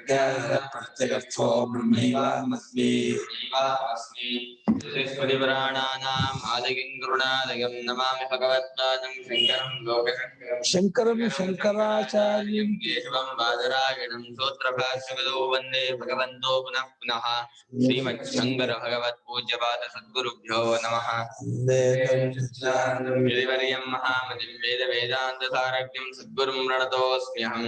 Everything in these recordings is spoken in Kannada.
प्रत्यगर्थो ब्रह्मैवाहमस्मि स्मृतिपुराणानाम् आदिगिं गुरुणादिगं नमामि भगवत्पादं शङ्करं लोकशङ्करं शङ्करं शङ्कराचार्यं केशवं बादरायणं सूत्रभाष्यविदो वन्दे भगवन्तो पुनः पुनः श्रीमच्छङ्करभगवत्पूज्यपाद सद्गुरुभ्यो नमः वेदवर्यं महामतिं वेदान्तसारज्ञं सद्गुरुं प्रणतोऽस्म्यहं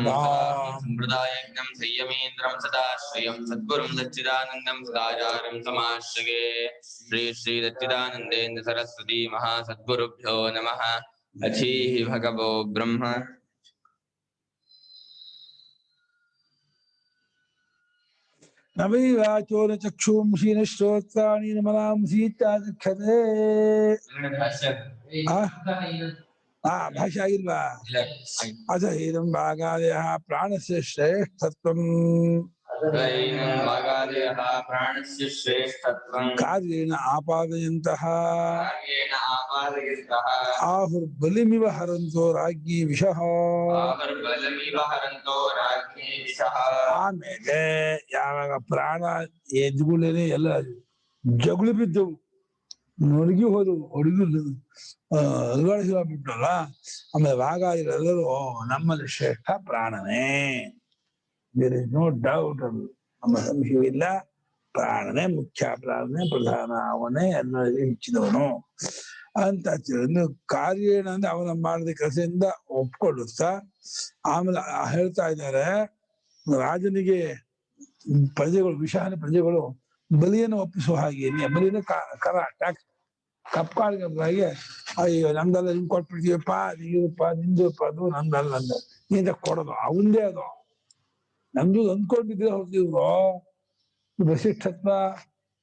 सम्प्रदायज्ञं संयमेन्द्रं सदाश्रयं सद्गुरुं सच्चिदानन्दं सदाचार्यं समाश्रये श्री श्री सच्चिदानन्देन्द्र सरस्वती महासद्गुरुभ्यो नमः। अचीहि भगवो ब्रह्म नवैवाचो न चक्षुंषि न श्रोत्राणि न मनांसि इत्यादिख्यते भाषा इल्वा अथ इदं भागादयः प्राणस्य श्रेष्ठत्वम् प्राणस्य श्रेष्ठत्वं कार्येण आपादयन्तः आहुर्बलिमिव हरन्तो राज्ञी विषः ಆಮೇಲೆ ಯಾವಾಗ ಪ್ರಾಣ ಎದ್ಗುಳೇನೆ ಎಲ್ಲ ಜಗುಳು ಬಿದ್ದವು ನೊಣಗಿ ಹೋದವು ಅಲುಗಾಡಿಸಿಬಿಟ್ಟಲ್ಲ ಆಮೇಲೆ ಭಾಗಾದಿಗಳೆಲ್ಲರೂ ನಮ್ಮಲ್ಲಿ ಶ್ರೇಷ್ಠ ಪ್ರಾಣನೇ ದೇರ್ ಇಸ್ ನೋ ಡೌಟ್ ಅದು ನಮ್ಮ ಸಂಶಯವಿಲ್ಲ ಪ್ರಾಣನೇ ಮುಖ್ಯ ಪ್ರಾಣನೇ ಪ್ರಧಾನ ಅವನೇ ಎಲ್ಲರಿಗೂ ಹೆಚ್ಚಿದವನು ಅಂತ ಕಾರ್ಯೇಣ ಅಂದ್ರೆ ಅವನ ಮಾಡಿದ ಕೆಲಸದಿಂದ ಒಪ್ಕೊಳ್ಳುತ್ತಾ ಆಮೇಲೆ ಹೇಳ್ತಾ ಇದ್ದಾರೆ ರಾಜನಿಗೆ ಪ್ರಜೆಗಳು ವಿಷಾನ ಪ್ರಜೆಗಳು ಬಲಿಯನ್ನು ಒಪ್ಪಿಸುವ ಹಾಗೆ ಬಲಿಯನ್ನು ಕರ ಟ್ಯಾಕ್ಸ್ ಕಪ್ಪಾಳಿಗೆ ಅಯ್ಯೋ ನಮ್ದಲ್ಲ ನಿಮ್ ಕೊಟ್ಬಿಡ್ತೀವಪ್ಪ ನೀವಪ್ಪ ನಿಂದಪ್ಪ ಅದು ನಮ್ದಲ್ಲ ಅಂದ ನೀಂತ ಕೊಡೋದು ಅವಂದೇ ಅದು ನಮ್ದು ಅಂದ್ಕೊಂಡಿದ್ರೆ ಹೊರತಿವ್ರು ವಸಿಷ್ಠತ್ವ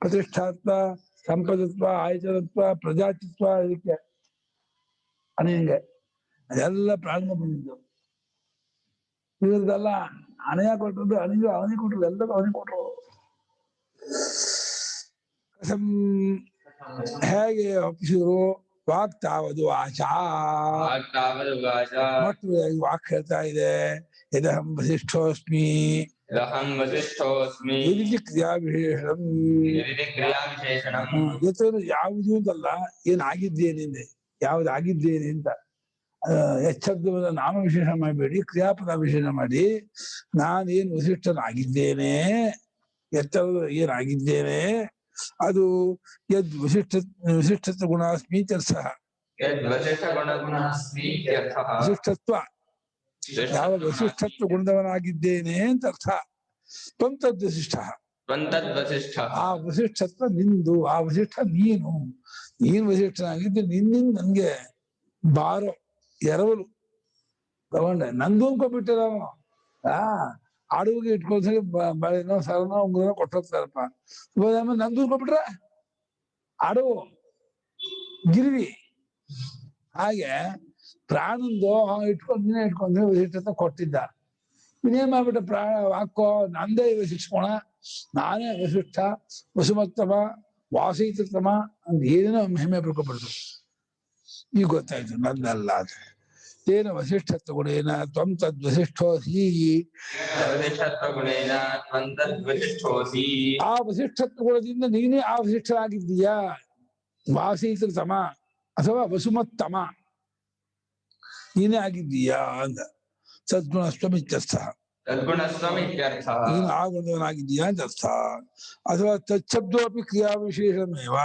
ಪ್ರತಿಷ್ಠಾತ್ವ ಸಂಪದತ್ವ ಆಯತನತ್ವ ಪ್ರಜಾತಿತ್ವ ಇದಕ್ಕೆ ಅನೇಂಗೆ ಅದೆಲ್ಲ ಪ್ರಾಣ ಬಂದಿದ್ದು ಇವ್ರದೆಲ್ಲ ಅಣೆಯ ಕೊಟ್ಟದ್ದು ಅಣಿಗೆ ಅವನಿಗೆ ಕೊಟ್ಟರು ಎಲ್ಲರೂ ಅವನಿಗೆ ಕೊಟ್ಟರು ಹೇಗೆ ಒಪ್ಪಿಸಿದ್ರು ವಾಕ್ತಾವದು ಆಚಾ ಮತ್ತು ವಾಕ್ ಹೇಳ್ತಾ ಇದೆ ಇದಹಂ ವಸಿಷ್ಠೋಸ್ಮಿ ಕ್ರಿಯಾವಿಶೇಷಣಂ ಯಾವುದು ಅಂತಲ್ಲ ಏನಾಗಿದ್ದೇನೆ ಯಾವುದಾಗಿದ್ದೇನೆ ಅಂತ ಎಚ್ಚಬ್ದವನ್ನ ನಾಮ ವಿಶೇಷ ಮಾಡಬೇಡಿ ಕ್ರಿಯಾಪದ ವಿಶೇಷ ಮಾಡಿ ನಾನೇನು ವಸಿಷ್ಠನಾಗಿದ್ದೇನೆ ಎಚ್ಚರದ ಏನಾಗಿದ್ದೇನೆ ಅದು ಯದ್ ವಿಶಿಷ್ಟತ್ವ ಗುಣಾಸ್ಮಿ ವಿಶಿಷ್ಟತ್ವ ಯಾವ ವಸಿಷ್ಠತ್ವ ಗುಣದವನಾಗಿದ್ದೇನೆ ಅಂತ ಅರ್ಥ ತ್ವಂತದ್ ವಸಿಷ್ಠ ಆ ವಸಿಷ್ಠತ್ವ ನಿಂದು ಆ ವಸಿಷ್ಠ ನೀನು ವಸಿಷ್ಠನಾಗಿದ್ದು ನಿನ್ನಿಂದ ನನ್ಗೆ ಬಾರೋ ಎರವಲು ತಗೊಂಡೆ ನಂದು ಅನ್ಕೊಂಡ್ಬಿಟ್ಟಿರ ಆಡುವಿಗೆ ಇಟ್ಕೊಳ್ಸಕ್ಕೆ ಬಳೆನೋ ಸರನೋ ಉಂಗುರನೋ ಕೊಟ್ಟೋಗ್ತಾರಪ್ಪ ಆಮೇಲೆ ನಂದು ಅನ್ಕೊಂಡ್ಬಿಟ್ರೆ ಆಡು ಗಿರಿವಿ ಹಾಗೆ ಪ್ರಾಣಂದು ನೀನೇ ಇಟ್ಕೊಂಡ್ರೆ ವಸಿಷ್ಠತ್ವ ಕೊಟ್ಟಿದ್ದ ಇನ್ನೇನ್ ಮಾಡ್ಬಿಟ್ಟ ಪ್ರಾಣ ಹಾಕೋ ನಂದೇ ವಸಿಷ್ಠೋಣ ನಾನೇ ವಸಿಷ್ಠ ವಸುಮತ್ತಮ ವಾಸೈತಮ ಅಂತ ಏನೇನೋ ಹೆಮ್ಮೆ ಪಡ್ಕೊಬಿಡ್ತು ಈಗ ಗೊತ್ತಾಯ್ತು ನಂದಲ್ಲ ಅದು ತೇನ ವಸಿಷ್ಠತ್ವ ಗುಣೇನ ತ್ವಂ ತದ್ ವಸಿಷ್ಠೋಸಿ ಆ ವಸಿಷ್ಠತ್ವ ಗುಣದಿಂದ ನೀನೇ ಆ ವಸಿಷ್ಠರಾಗಿದ್ದೀಯಾ ವಾಸೈತಮ ಅಥವಾ ವಸುಮತ್ತಮ ನೀನೇ ಆಗಿದ್ದೀಯಾ ಅಂದ ಸದ್ಗುಣಸ್ವಮಿತ್ಯರ್ಥ ನೀನು ಆ ಗುಣದವನಾಗಿದ್ದೀಯಾ ಅಂತ ಅರ್ಥ ಅಥವಾ ತಚ್ಛಬ್ದೋಪಿ ಕ್ರಿಯಾ ವಿಶೇಷಮೇವ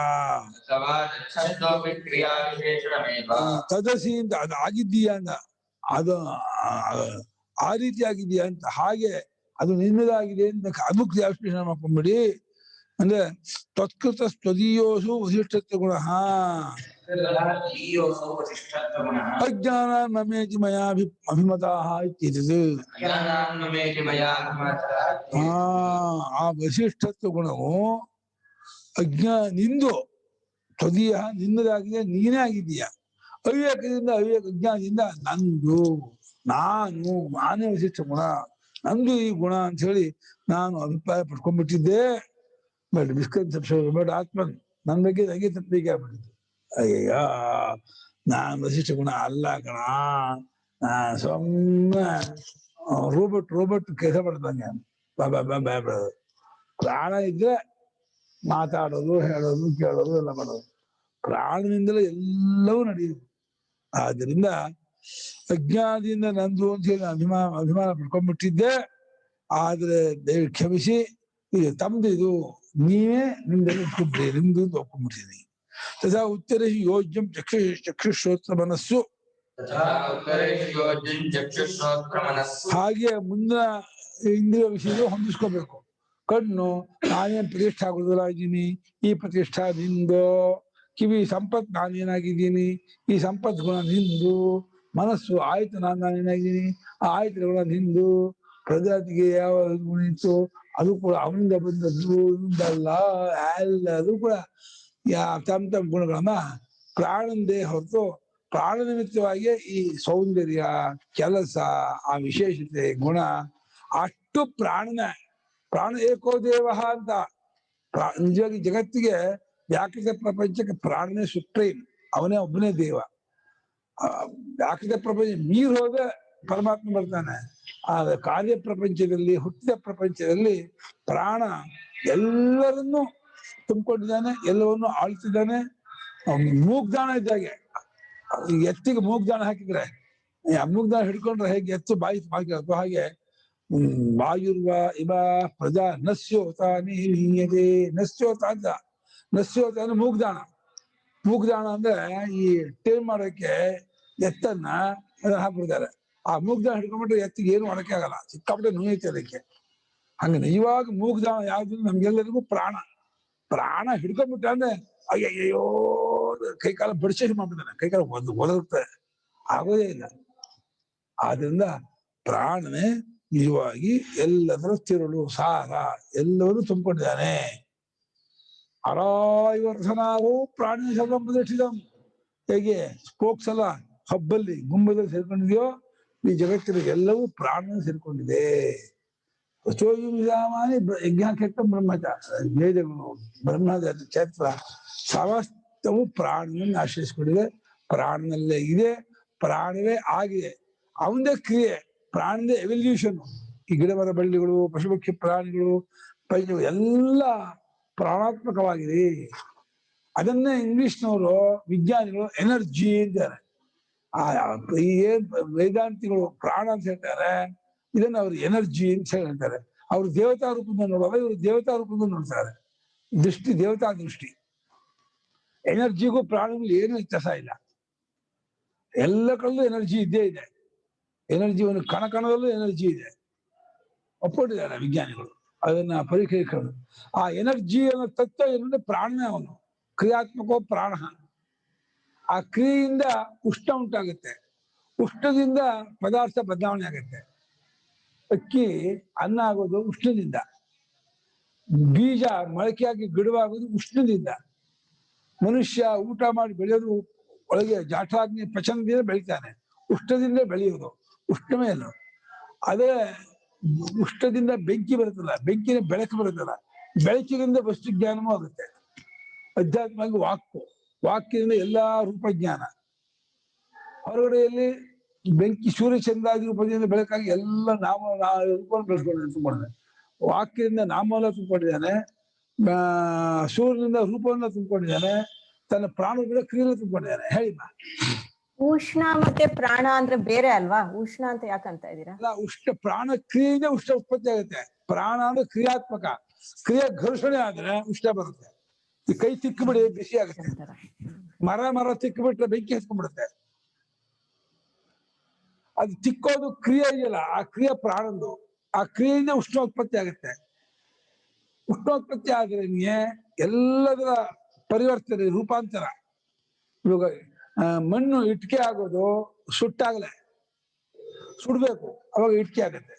ತದಸಿ ಅಂತ ಅದು ಆಗಿದ್ದೀಯಾ ಅಂತ ಅದು ಆ ರೀತಿ ಆಗಿದೆಯಾ ಅಂತ ಹಾಗೆ ಅದು ನಿನ್ನದಾಗಿದೆ ಅಂತ ಅದು ಕ್ರಿಯಾ ವಿಶೇಷಣ ಮಾಡ್ಕೊಂಡ್ಬಿಡಿ ಅಂದ್ರೆ ತ್ವತ್ಕೃತ ಸ್ವದೀಯೋಸು ವಸಿಷ್ಠತ್ವ ಗುಣ ಅಜ್ಞಾನ ಮಮೇತಿ ಮಯಾ ಅಭಿಮತಾಃ ಇತ್ಯದಿದು ಆ ವಸಿಷ್ಠತ್ವ ಗುಣವು ನಿಂದು ತ್ವದೀಯ ನಿನ್ನದಾಗಿದೆ ನೀನೇ ಆಗಿದ್ದೀಯ ಅವಿವೇಕದಿಂದ ಅಜ್ಞಾನದಿಂದ ನಂದು ನಾನೇ ವಸಿಷ್ಠ ಗುಣ ನಂದು ಈ ಗುಣ ಅಂತ ಹೇಳಿ ನಾನು ಅಭಿಪ್ರಾಯ ಪಡ್ಕೊಂಡ್ಬಿಟ್ಟಿದ್ದೆ ಬಟ್ ಮಿಸ್ಕನ್ಸೆಪ್ಷನ್ ಬಟ್ ಆತ್ಮನ್ ನನ್ನ ಬಗ್ಗೆ ನನಗೆ ತಪ್ಪಿಗೆ ಆಗ್ಬಿಟ್ಟಿದ್ದು ಅಯ್ಯಯ್ಯ ನಾನ್ ವಸಿಷ್ಠ ಗುಣ ಅಲ್ಲ ಕಣ ಸುಮ್ಮನೆ ರೋಬೋಟ್ ಕೆಲಸ ಮಾಡ್ದಂಗೆ ಪ್ರಾಣ ಇದ್ರೆ ಮಾತಾಡೋದು ಹೇಳೋದು ಕೇಳೋದು ಎಲ್ಲ ಮಾಡೋದು. ಪ್ರಾಣದಿಂದಲೇ ಎಲ್ಲವೂ ನಡೆಯುದು. ಆದ್ರಿಂದ ಅಜ್ಞಾನದಿಂದ ನಂದು ಅಂತ ಹೇಳಿ ಅಭಿಮಾನ ಪಡ್ಕೊಂಡ್ಬಿಟ್ಟಿದ್ದೆ. ಆದ್ರೆ ದೇವಿ ಕ್ಷಮಿಸಿ, ಇದು ತಮ್ದು, ಇದು ನೀವೇ ನಿಮ್ದಲ್ಲಿ ಇಟ್ಕೊಂಡ್ಬಿಡಿ, ನಿಮ್ದು ಅಂತ ಒಪ್ಕೊಂಡ್ಬಿಟ್ಟಿದ್ದೀನಿ. ತಥಾ ಉತ್ತರ ಯೋಜ್ಯಂ ಚಕ್ಷುಶ್ರೋತ್ರ ಮನಸ್ಸು. ಹಾಗೆ ಮುಂದಿನ ಇಂದ್ರಿಯ ವಿಷಯ ಹೊಂದಿಸ್ಕೋಬೇಕು. ಕಣ್ಣು ನಾನೇನ್ ಪ್ರತಿಷ್ಠೆ ಆಗೋದಿಲ್ಲ ಇದ್ದೀನಿ, ಈ ಪ್ರತಿಷ್ಠಾ ನಿಂದು. ಕಿವಿ ಸಂಪತ್ ನಾನೇನಾಗಿದ್ದೀನಿ, ಈ ಸಂಪತ್ ಗುಣ ನಿಂದು. ಮನಸ್ಸು ಆಯ್ತು ನಾನೇನಾಗಿದ್ದೀನಿ, ಆ ಆಯ್ತು ಗುಣ ನಿಂದು. ಪ್ರಜಾತಿಗೆ ಯಾವ ಗುಣ ಇತ್ತು ಅದು ಕೂಡ ಅವನಿಂದ ಬಂದದ್ದು, ಇಂದಲ್ಲ. ಎಲ್ಲದು ಕೂಡ ತಮ್ಮ ಗುಣಗಳನ್ನ ಪ್ರಾಣಂದೇ ಹೊರತು ಪ್ರಾಣ ನಿಮಿತ್ತವಾಗಿ ಈ ಸೌಂದರ್ಯ, ಕೆಲಸ, ಆ ವಿಶೇಷತೆ, ಗುಣ ಅಷ್ಟು ಪ್ರಾಣ ಏಕೋ ದೇವ ಅಂತ. ನಿಜವಾಗಿ ಜಗತ್ತಿಗೆ ವ್ಯಾಕೃತ ಪ್ರಪಂಚಕ್ಕೆ ಪ್ರಾಣನೇ ಸುಪ್ರೀಂ, ಅವನೇ ಒಬ್ಬನೇ ದೇವ. ವ್ಯಾಕೃತ ಪ್ರಪಂಚ ಮೀರ್ ಹೋದ ಪರಮಾತ್ಮ ಬರ್ತಾನೆ. ಆದ್ರೆ ಕಾರ್ಯ ಪ್ರಪಂಚದಲ್ಲಿ, ಹುಟ್ಟಿದ ಪ್ರಪಂಚದಲ್ಲಿ ಪ್ರಾಣ ಎಲ್ಲರನ್ನೂ ತುಂಬಿಕೊಂಡಿದ್ದಾನೆ, ಎಲ್ಲವನ್ನೂ ಆಳ್ತಿದ್ದಾನೆ. ಮೂಗ್ದಾನ ಇದ್ದಾಗೆ, ಎತ್ತಿಗೆ ಮೂಗ್ದಾನ ಹಾಕಿದ್ರೆ ಆ ಮೂಗ್ದಾನ ಹಿಡ್ಕೊಂಡ್ರೆ ಹೇಗೆ ಎತ್ತು ಬಾಯಿ ಹಾಕಿರತ್ತೋ ಹಾಗೆ ವಾಯುರ್ವ ಇವ ಪ್ರಜಾ ನಸ್ಯೋತ ನೀಯತೆ. ನಸ್ಯೋತ ಅಂತ, ನಸ್ಯೋತ ಅಂದ್ರೆ ಮೂಗ್ದಾನ ಅಂದ್ರೆ ಈ ಟೇಮ್ ಮಾಡೋಕೆ ಎತ್ತನ್ನ ಹಾಕ್ಬಿಡ್ತಾರೆ. ಆ ಮೂಗ್ದಾನ ಹಿಡ್ಕೊಂಡ್ಬಿಟ್ರೆ ಎತ್ತಿಗೆ ಏನು ಮಾಡಕ್ಕೆ ಆಗಲ್ಲ, ಸಿಕ್ಕಾಪಟ್ಟೆ ನೋಯೈತೆ ಅದಕ್ಕೆ. ಹಂಗೆ ನಿಜವಾಗ ಮೂಗ್ದಾನ ಯಾವ್ದು ನಮ್ಗೆಲ್ಲರಿಗೂ ಪ್ರಾಣ ಹಿಡ್ಕೊಂಡ್ಬಿಟ್ಟ ಅಂದ್ರೆ ಅಯ್ಯಯ್ಯೋ ಕೈಕಾಲ ಬಡಿಸಿ ಮಾಡ್ಬಿಡ್ತಾನೆ, ಕೈಕಾಲ ಒದಗುತ್ತೆ, ಆಗೋದೇ ಇಲ್ಲ. ಆದ್ರಿಂದ ಪ್ರಾಣನೇ ನಿಜವಾಗಿ ಎಲ್ಲದರ ತಿರುಳು ಸಾರ ಎಲ್ಲವನ್ನೂ ತುಂಬಿಕೊಂಡಿದ್ದಾನೆ. ಅರಾಯವರ್ಧನಾರು ಪ್ರಾಣಿ ಸಂಬಂಧಿಸಿದಂ. ಹೇಗೆ ಸ್ಪೋಕ್ಸ್ ಎಲ್ಲ ಹಬ್ಬಲ್ಲಿ ಗುಂಬದಲ್ಲಿ ಸೇರ್ಕೊಂಡಿದೆಯೋ, ಈ ಜಗತ್ತಿನ ಎಲ್ಲವೂ ಪ್ರಾಣ ಸೇರ್ಕೊಂಡಿದೆ. ಸಾಮಾನ್ಯ ಯಜ್ಞಾಕ್ಷೇತ್ರ ವೇದಗಳು, ಬ್ರಹ್ಮದ ಕ್ಷೇತ್ರ ಸಮಸ್ತವು ಪ್ರಾಣನನ್ನು ಆಶ್ರಯಿಸಿಕೊಂಡಿದೆ. ಪ್ರಾಣನಲ್ಲೇ ಇದೆ, ಪ್ರಾಣವೇ ಆಗಿದೆ, ಅವನದೇ ಕ್ರಿಯೆ, ಪ್ರಾಣದೇ ಎವಲ್ಯೂಷನ್. ಈ ಗಿಡ ಮರ ಬಳ್ಳಿಗಳು, ಪಶುಪಕ್ಷಿ ಪ್ರಾಣಿಗಳು, ಎಲ್ಲ ಪ್ರಾಣಾತ್ಮಕವಾಗಿದೆ. ಅದನ್ನೇ ಇಂಗ್ಲಿಷ್ನವರು ವಿಜ್ಞಾನಿಗಳು ಎನರ್ಜಿ ಅಂತಾರೆ. ಏನ್ ವೇದಾಂತಿಗಳು ಪ್ರಾಣ ಅಂತ ಹೇಳ್ತಾರೆ, ಇದನ್ನ ಅವ್ರು ಎನರ್ಜಿ ಅಂತ ಹೇಳ್ತಾರೆ. ಅವ್ರು ದೇವತಾ ರೂಪದಿಂದ ನೋಡುವಾಗ ಇವರು ದೇವತಾ ರೂಪದಿಂದ ನೋಡ್ತಾರೆ. ದೃಷ್ಟಿ ದೇವತಾ ದೃಷ್ಟಿ. ಎನರ್ಜಿಗೂ ಪ್ರಾಣಗಳು ಏನು ವ್ಯತ್ಯಾಸ ಇಲ್ಲ, ಎಲ್ಲ ಕಡೆಯಲ್ಲೂ ಎನರ್ಜಿ ಇದ್ದೇ ಇದೆ. ಎನರ್ಜಿ ಒಂದು ಕಣದಲ್ಲೂ ಎನರ್ಜಿ ಇದೆ, ಒಪ್ಪಿಟ್ಟಿದ್ದಾರೆ ವಿಜ್ಞಾನಿಗಳು. ಅದನ್ನ ಪರೀಕ್ಷಿಸಲು ಆ ಎನರ್ಜಿ ಅನ್ನೋ ತತ್ವ ಏನಂದ್ರೆ ಪ್ರಾಣನೇ ಅವನು, ಕ್ರಿಯಾತ್ಮಕೋ ಪ್ರಾಣ. ಆ ಕ್ರಿಯೆಯಿಂದ ಉಷ್ಣ ಉಂಟಾಗುತ್ತೆ, ಉಷ್ಣದಿಂದ ಪದಾರ್ಥ ಬದಲಾವಣೆ ಆಗುತ್ತೆ. ಅಕ್ಕಿ ಅನ್ನ ಆಗೋದು ಉಷ್ಣದಿಂದ, ಬೀಜ ಮೊಳಕೆಯಾಗಿ ಗಿಡವಾಗೋದು ಉಷ್ಣದಿಂದ, ಮನುಷ್ಯ ಊಟ ಮಾಡಿ ಬೆಳೆಯೋದು ಒಳಗೆ ಜಾಠಾಗ್ನಿ ಪಚನದಿಂದ ಬೆಳಿತಾನೆ, ಉಷ್ಣದಿಂದ ಬೆಳೆಯೋದು, ಉಷ್ಣವೇ ಅಲ್ಲ. ಅದೇ ಉಷ್ಣದಿಂದ ಬೆಂಕಿ ಬರುತ್ತಲ್ಲ, ಬೆಂಕಿನ ಬೆಳಕು ಬರುತ್ತಲ್ಲ, ಬೆಳಕಿನಿಂದ ವಸ್ತು ಜ್ಞಾನವೂ ಆಗುತ್ತೆ. ಅಧ್ಯಾತ್ಮವಾಗಿ ವಾಕ್ಯದಿಂದ ಎಲ್ಲಾ ರೂಪಜ್ಞಾನ. ಹೊರಗಡೆಯಲ್ಲಿ ಬೆಂಕಿ ಸೂರ್ಯಚಂದ್ರಾದಿ ರೂಪದಿಂದ ಬೆಳಕಾಗಿ ಎಲ್ಲ ರೂಪವನ್ನು ಬೆಳೆಸ್ಕೊಂಡು ವಾಕ್ಯದಿಂದ ನಾಮವನ್ನ ತುಂಬಿಕೊಂಡಿದ್ದಾನೆ, ಸೂರ್ಯನಿಂದ ರೂಪವನ್ನ ತುಂಬಿಕೊಂಡಿದ್ದಾನೆ, ತನ್ನ ಪ್ರಾಣಗಳ ಕ್ರಿಯೆಯನ್ನು ತುಂಬಿಕೊಂಡಿದ್ದಾನೆ. ಹೇಳಿಮ್ಮ. ಉಷ್ಣ ಮತ್ತೆ ಪ್ರಾಣ ಅಂದ್ರೆ ಬೇರೆ ಅಲ್ವಾ? ಉಷ್ಣ ಅಂತ ಯಾಕಂತ ಇದ್ದೀರಾ? ಅಲ್ಲ, ಉಷ್ಣ ಪ್ರಾಣ ಕ್ರಿಯೆಯಿಂದ ಉಷ್ಣ ಉತ್ಪತ್ತಿ ಆಗುತ್ತೆ. ಪ್ರಾಣ ಅಂದ್ರೆ ಕ್ರಿಯಾತ್ಮಕ, ಕ್ರಿಯೆ ಘರ್ಷಣೆ ಆದ್ರೆ ಉಷ್ಣ ಬರುತ್ತೆ. ಈ ಕೈ ತಿಕ್ಕಿಬಿಡಿ ಬಿಸಿ ಆಗುತ್ತೆ, ಮರ ತಿಕ್ಕಿಬಿಟ್ರೆ ಬೆಂಕಿ ಹತ್ಕೊಂಡ್ಬಿಡುತ್ತೆ. ಅದು ತಿಕ್ಕೋದು ಕ್ರಿಯೆ ಇದೆಯಲ್ಲ, ಆ ಕ್ರಿಯೆ ಪ್ರಾಣದ್ದು. ಆ ಕ್ರಿಯೆಯಿಂದ ಉಷ್ಣೋತ್ಪತ್ತಿ ಆಗುತ್ತೆ. ಉಷ್ಣೋತ್ಪತ್ತಿ ಆದ್ರೆ ಎಲ್ಲದರ ಪರಿವರ್ತನೆ, ರೂಪಾಂತರ. ಇವಾಗ ಮಣ್ಣು ಇಟ್ಕೆ ಆಗೋದು ಸುಟ್ಟಾಗಲೇ, ಸುಡ್ಬೇಕು, ಅವಾಗ ಇಟ್ಕೆ ಆಗತ್ತೆ.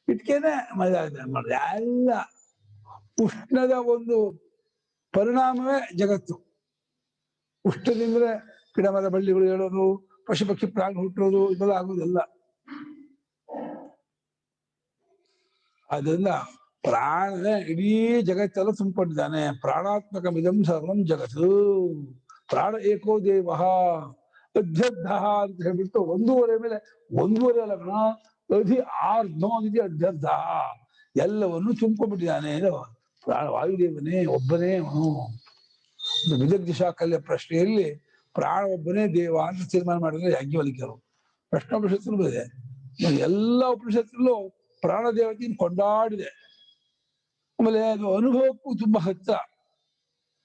ಇಟ್ಕೆನೆ ಎಲ್ಲ ಉಷ್ಣದ ಒಂದು ಪರಿಣಾಮವೇ ಜಗತ್ತು. ಉಷ್ಣದಿಂದ್ರೆ ಗಿಡ ಮರ ಬಳ್ಳಿಗಳು ಹೇಳೋದು, ಪಶು ಪಕ್ಷಿ ಪ್ರಾಣಿ ಹುಟ್ಟೋದು, ಇದೆಲ್ಲ ಆಗೋದಿಲ್ಲ. ಅದರಿಂದ ಪ್ರಾಣನೇ ಇಡೀ ಜಗತ್ತೆಲ್ಲ ತುಂಬಿಕೊಂಡಿದ್ದಾನೆ. ಪ್ರಾಣಾತ್ಮಕ ಮಿದಂ ಸರ್ವಂ ಜಗತ್ತು. ಪ್ರಾಣ ಏಕೋ ದೇವ. ಅಧ್ಯರ್ಧ ಅಂತ ಹೇಳ್ಬಿಟ್ಟು 1.5 ಮೇಲೆ 1.5 ಲಗ್ನ ಅಧಿ ಆರ್ಧೋ ಇದೆ ಅಧ್ಯರ್ಧ ಎಲ್ಲವನ್ನು ತುಂಬಿಕೊಂಡಿದ್ದಾನೆ. ಪ್ರಾಣ ವಾಯುದೇವನೇ ಒಬ್ಬನೇ ಅವನು. ವಿದಗ್ಧ ಶಾಕಲ್ಯ ಪ್ರಶ್ನೆಯಲ್ಲಿ ಪ್ರಾಣ ಒಬ್ಬನೇ ದೇವ ಅಂತ ತೀರ್ಮಾನ ಮಾಡಿದ್ರೆ ಯಾಜ್ಞವಲ್ಕ್ಯರು. ಪ್ರಶ್ನೋಪನಿಷತ್ತಲ್ಲೂ ಇದೆ. ಎಲ್ಲ ಉಪನಿಷತ್ತಲ್ಲೂ ಪ್ರಾಣ ದೇವತೆಯನ್ನು ಕೊಂಡಾಡಿದೆ. ಆಮೇಲೆ ಅದು ಅನುಭವಕ್ಕೂ ತುಂಬಾ ಹತ್ತಿರ.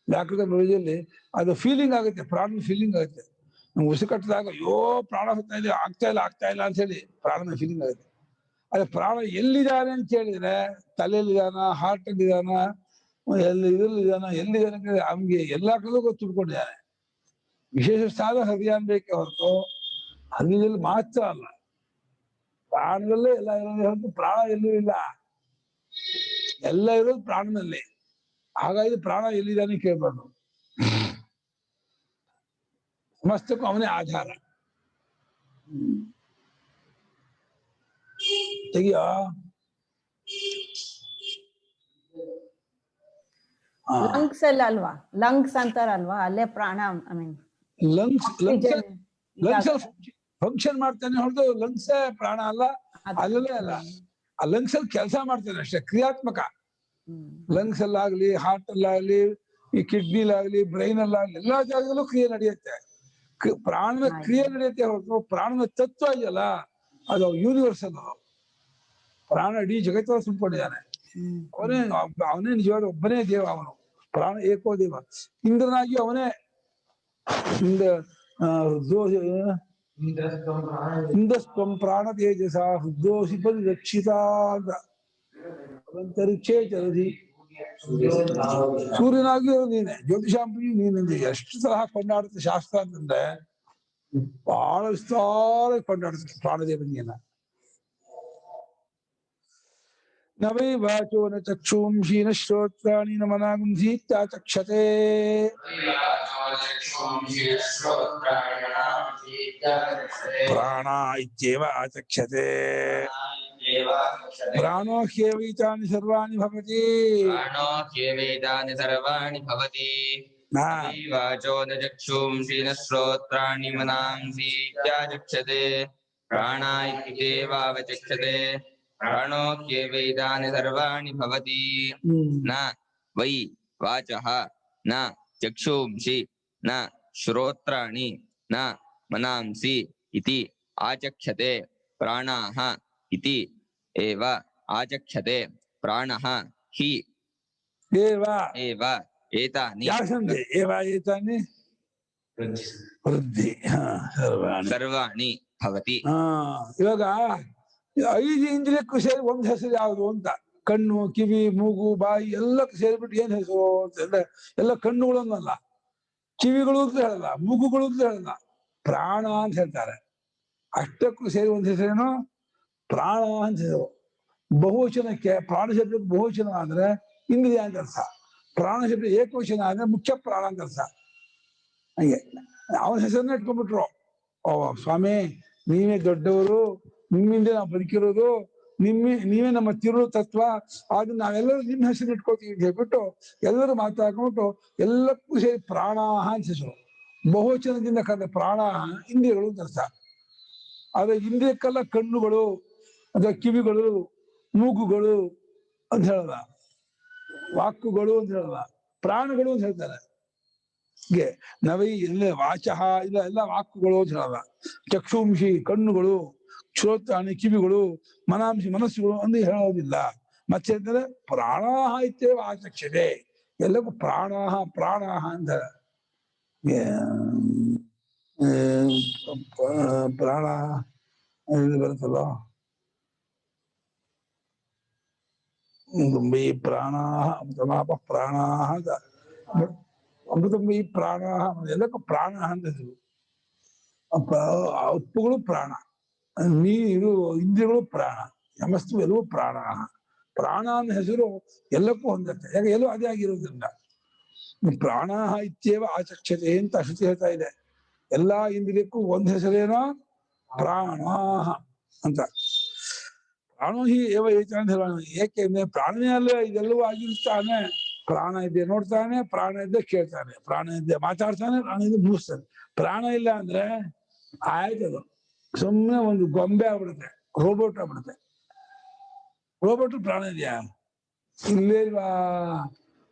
ವ್ಯಾಕೃತ ಪ್ರವೇಶದಲ್ಲಿ ಅದು ಫೀಲಿಂಗ್ ಆಗುತ್ತೆ, ಪ್ರಾಣದ ಫೀಲಿಂಗ್ ಆಗುತ್ತೆ. ನಮ್ಗೆ ಉಸಿರು ಕಟ್ಟಿದಾಗ ಅಯ್ಯೋ ಪ್ರಾಣ ಹೋಗ್ತಾ ಇದೆ, ಆಗ್ತಾ ಇಲ್ಲ ಅಂತ ಹೇಳಿ ಪ್ರಾಣದ ಫೀಲಿಂಗ್ ಆಗುತ್ತೆ. ಅದೇ ಪ್ರಾಣ ಎಲ್ಲಿದ್ದಾನೆ ಅಂತ ಹೇಳಿದ್ರೆ ತಲೆಯಲ್ಲಿದ್ದಾನ, ಹಾರ್ಟ್ ಅಲ್ಲಿದ್ದಾನ, ಇದ್ರಲ್ಲಿದ್ದಾನ, ಎಲ್ಲಿದ್ದಾನೆ ಅಂತ ಅವ್ನಿಗೆ ಎಲ್ಲಾ ಕಡೆಗೂ ಗೊತ್ತಿಟ್ಕೊಂಡಿದ್ದಾನೆ. ವಿಶೇಷ ಸ್ಥಾನ ಹೃದಯ ಅನ್ಬೇಕೆ ಹೊರತು ಹೃದಯದಲ್ಲಿ ಮಾತ್ರ ಅಲ್ಲ, ಪ್ರಾಣದಲ್ಲೇ ಎಲ್ಲ ಇರೋದೇ ಹೊರತು ಪ್ರಾಣ ಎಲ್ಲೂ ಇಲ್ಲ. ಎಲ್ಲ ಇರೋದು ಪ್ರಾಣನಲ್ಲಿ. ಹಾಗಾಗಿ ಪ್ರಾಣ ಎಲ್ಲಿದ್ದಾನೆ ಕೇಳ್ಬಾರ್ದು. ಸಮಸ್ತಕ್ಕೂ ಅವನೇ ಆಧಾರ. ತೆಗಿಯೋ ಲಂಗ್ಸ್ ಎಲ್ಲ ಅಲ್ವಾ, ಲಂಗ್ಸ್ ಅಂತಾರಲ್ವಾ, ಅಲ್ಲೇ ಪ್ರಾಣ. ಐ ಮೀನ್ ಲಂಗ್ಸ್ ಫಂಕ್ಷನ್ ಮಾಡ್ತಾನೆ ಹೊರತು ಲಂಗ್ಸ್ ಪ್ರಾಣ ಅಲ್ಲ, ಅಲ್ಲೇ ಅಲ್ಲ. ಆ ಲಂಗ್ಸ್ ಅಲ್ಲಿ ಕೆಲಸ ಮಾಡ್ತಾನೆ ಅಷ್ಟೇ, ಕ್ರಿಯಾತ್ಮಕ. ಲಂಗ್ಸ್ ಅಲ್ಲಾಗ್ಲಿ, ಹಾರ್ಟ್ ಅಲ್ಲಾಗ್ಲಿ, ಈ ಕಿಡ್ನಿಲಾಗ್ಲಿ, ಬ್ರೈನ್ ಅಲ್ಲಾಗ್ಲಿ, ಎಲ್ಲಾ ಜಾಗದಲ್ಲೂ ಕ್ರಿಯೆ ನಡೆಯುತ್ತೆ. ಪ್ರಾಣದ ಕ್ರಿಯೆ ನಡೆಯುತ್ತೆ ಹೊರತು ಪ್ರಾಣದ ತತ್ವ ಇದೆಯಲ್ಲ ಅದು ಯೂನಿವರ್ಸಲ್. ಪ್ರಾಣ ಇಡೀ ಜಗತ್ತಲ್ಲಿ ತುಂಬಿಕೊಂಡಿದ್ದಾನೆ. ಅವನೇ ನಿಜವಾದ ಒಬ್ಬನೇ ದೇವ. ಅವನು ಪ್ರಾಣ ಏಕೋ ದೇವ. ಇಂದ್ರನಾಗಿ ಅವನೇ ಇಂದ್ರಸ್ತ್ವಂ ಪ್ರಾಣ ತೇಜಸ ಹೃದೋಸಿ ಪರಿರಕ್ಷಿತ ಅಂತ ಅಂತರಿಕ್ಷೇ ಚರದಿ. ಸೂರ್ಯನಾಗಿ ನೀನೆ, ಜ್ಯೋತಿಷಾಂಪಿ ನೀನಂದ್ರೆ ಎಷ್ಟು ಸಲಹ ಕೊಂಡಾಡುತ್ತೆ ಶಾಸ್ತ್ರ ಅಂತಂದ್ರೆ ಬಹಳ ವಿಸ್ತಾರ ಕೊಂಡಾಡುತ್ತೆ ಪ್ರಾಣದೇವನಿಯನ್ನ. ನ ವೈ ವಾಚೋ ನ ಚಕ್ಷುಂಷಿ ನ ಶ್ರೋತ್ರಾಣಿ ನ ಮನಾಗುಂಧೀತ್ಯಾಚಕ್ಷತೆ. ಪ್ರಾಣ ಇತ್ಯೇವ ಆಚಕ್ಷತೆ. ಪ್ರಾಣೋ ಹ್ಯೇವೈತಾನಿ ಸರ್ವಾಣಿ ಭವತಿ. ಪ್ರಾಣೋ ಹ್ಯೇವೈತಾನಿ ಸರ್ವಾಣಿ ಭವತಿ. ವಾಚೋ ನ ಚಕ್ಷುಂಷಿ ನ ಶ್ರೋತ್ರಾಣಿ ಮನಾಂಸಿ ಇತ್ಯಾಚಕ್ಷತೆ. ಪ್ರಾಣ ಇತ್ಯೇವಾವಚಕ್ಷತೆ. ಪ್ರಾಣೋ ಹ್ಯೇವೈತಾನಿ ಸರ್ವಾಣಿ ಭವತಿ. ನ ವೈ ವಾಚಃ ನ ಚಕ್ಷುಂಷಿ ನ ಶ್ರೋತ್ರಾಣಿ ನ ಮನಾಂಸಿ ಇತಿ ಆಚಕ್ಷತೆ. ಪ್ರಾಣಾಃ ಇತಿ ಏವ ಆಚಕ್ಷತೆ. ಪ್ರಾಣಃ ಹಿ ಏವ ಏತಾನಿ ಏತಾನಿ ವೃದ್ಧಿ ಸರ್ವಾಣಿ ಭವತಿ. ಇವಾಗ 5 ಇಂದ್ರಿಯಕ್ಕೂ ಸೇರಿ ಒಂದ್ ಹೆಸರು ಯಾವುದು ಅಂತ. ಕಣ್ಣು, ಕಿವಿ, ಮೂಗು, ಬಾಯಿ ಎಲ್ಲಕ್ಕೂ ಸೇರಿಬಿಟ್ಟು ಏನ್ ಹೆಸರು ಅಂತಂದ್ರೆ ಎಲ್ಲ ಕಣ್ಣುಗಳು ಅನ್ನಲ್ಲ, ಕಿವಿಗಳು ಅಂತ ಹೇಳಲ್ಲ, ಮೂಗುಗಳು ಅಂತ ಹೇಳಲ್ಲ, ಪ್ರಾಣ ಅಂತ ಹೇಳ್ತಾರೆ. ಅಷ್ಟಕ್ಕೂ ಸೇರಿ ಒಂದ್ ಹೆಸರೇನು ಪ್ರಾಣ ಅಂತ ಹೆಸರು. ಬಹುವಚನಕ್ಕೆ ಪ್ರಾಣ ಶಬ್ದಕ್ಕೆ ಬಹುವಚನ ಅಂದ್ರೆ ಇಂದ್ರಿಯ ಅಂತ ಅರ್ಥ. ಪ್ರಾಣ ಶಬ್ದ ಏಕವಚನ ಅಂದ್ರೆ ಮುಖ್ಯ ಪ್ರಾಣ ಅಂತ ಅರ್ಥ. ಹಂಗೆ ಅವನ ಹೆಸರನ್ನ ಇಟ್ಕೊಂಡ್ಬಿಟ್ರು. ಓ ಸ್ವಾಮಿ ನೀವೇ ದೊಡ್ಡವರು, ನಿಮ್ಮಿಂದ ನಾವು ಬದುಕಿರೋದು, ನೀವೇ ನಮ್ಮ ತಿರು ತತ್ವ, ಆದ್ರೆ ನಾವೆಲ್ಲರೂ ನಿಮ್ಮ ಹೆಸರು ಇಟ್ಕೊಳ್ತೀವಿ ಅಂತ ಹೇಳ್ಬಿಟ್ಟು ಎಲ್ಲರೂ ಮಾತಾಡ್ಕೊಂಡ್ಬಿಟ್ಟು ಎಲ್ಲಕ್ಕೂ ಸೇರಿ ಪ್ರಾಣ ಅಂತ ಹೆಸರು. ಬಹುವಚನದಿಂದ ಕರೆದ ಪ್ರಾಣ ಇಂದ್ರಿಯಗಳು ಅಂತ ಅರ್ಥ. ಆದ್ರೆ ಇಂದ್ರಿಯಕ್ಕೆಲ್ಲ ಕಣ್ಣುಗಳು ಅಥವಾ ಕಿವಿಗಳು, ಮೂಗುಗಳು ಅಂತ ಹೇಳಲ್ಲ, ವಾಕುಗಳು ಅಂತ ಹೇಳಲ್ಲ, ಪ್ರಾಣಗಳು ಅಂತ ಹೇಳ್ತಾರೆ. ಹೀಗೆ ನವೈ ಎಲ್ಲ ವಾಚಃ ಇಲ್ಲ ಎಲ್ಲ ವಾಕುಗಳು ಅಂತ ಹೇಳಲ್ಲ. ಚಕ್ಷುಂಷಿ ಕಣ್ಣುಗಳು, ಶ್ರೋತ್ರಾಣಿ ಕಿವಿಗಳು, ಮನಾಂಶಿ ಮನಸ್ಸುಗಳು ಅಂತ ಹೇಳೋದಿಲ್ಲ. ಮತ್ತೆ ಹೇಳ್ತಾರೆ ಪ್ರಾಣಾಹ ಇತ್ಯೇವ ಆಚಕ್ಷತೆ. ಎಲ್ಲಕ್ಕೂ ಪ್ರಾಣಾಹ ಅಂತ ಪ್ರಾಣ ಬರುತ್ತಲ್ಲ. ತುಂಬಿ ಪ್ರಾಣಾಹ ಅಮೃತಮಾಪ ಪ್ರಾಣಾಹ ಅಂತ ಅಮೃತಂಬಿ ಪ್ರಾಣಾಹ ಎಲ್ಲಕ್ಕೂ ಪ್ರಾಣ ಅಂತ ಹೆಸರು. ಉಪ್ಪುಗಳು ಪ್ರಾಣ, ನೀರು, ಇಂದ್ರಿಯಗಳು ಪ್ರಾಣ, ಸಮಸ್ತ ಎಲ್ಲವೂ ಪ್ರಾಣ. ಪ್ರಾಣ ಅನ್ನೋ ಹೆಸರು ಎಲ್ಲಕ್ಕೂ ಹೊಂದತ್ತೆ, ಯಾಕೆ ಎಲ್ಲೂ ಅದೇ ಆಗಿರೋದ್ರಿಂದ. ಪ್ರಾಣಾಹ ಇತ್ಯೇವ ಆಚಕ್ಷತೆ ಅಂತ ಶ್ರುತಿ ಹೇಳ್ತಾ ಇದೆ. ಎಲ್ಲಾ ಇಂದ್ರಿಯಕ್ಕೂ ಒಂದ್ ಹೆಸರೇನೋ ಪ್ರಾಣಾಹ ಅಂತ. ಪ್ರಾಣೋ ಹಿ ಏವ ಏತ ಅಂತ ಹೇಳೋಣ. ಏಕೆಂದ್ರೆ ಪ್ರಾಣನೇ ಅಲ್ಲ ಇದೆಲ್ಲವೂ ಆಗಿರ್ತಾನೆ. ಪ್ರಾಣ ಇದ್ದೆ ನೋಡ್ತಾನೆ, ಪ್ರಾಣ ಇದ್ದೆ ಕೇಳ್ತಾನೆ, ಪ್ರಾಣ ಇದ್ದೆ ಮಾತಾಡ್ತಾನೆ, ಪ್ರಾಣ ಇದ್ದೆ ಮುಗಿಸ್ತಾನೆ. ಪ್ರಾಣ ಇಲ್ಲ ಅಂದ್ರೆ ಆಯ್ತದು ಸುಮ್ಮನೆ ಒಂದು ಗೊಂಬೆ ಆಗ್ಬಿಡುತ್ತೆ, ರೋಬೋಟ್ ಆಗ್ಬಿಡುತ್ತೆ. ರೋಬೋಟ್ ಪ್ರಾಣ ಇದೆಯಾ? ಇಲ್ಲೇ ಇಲ್ವಾ?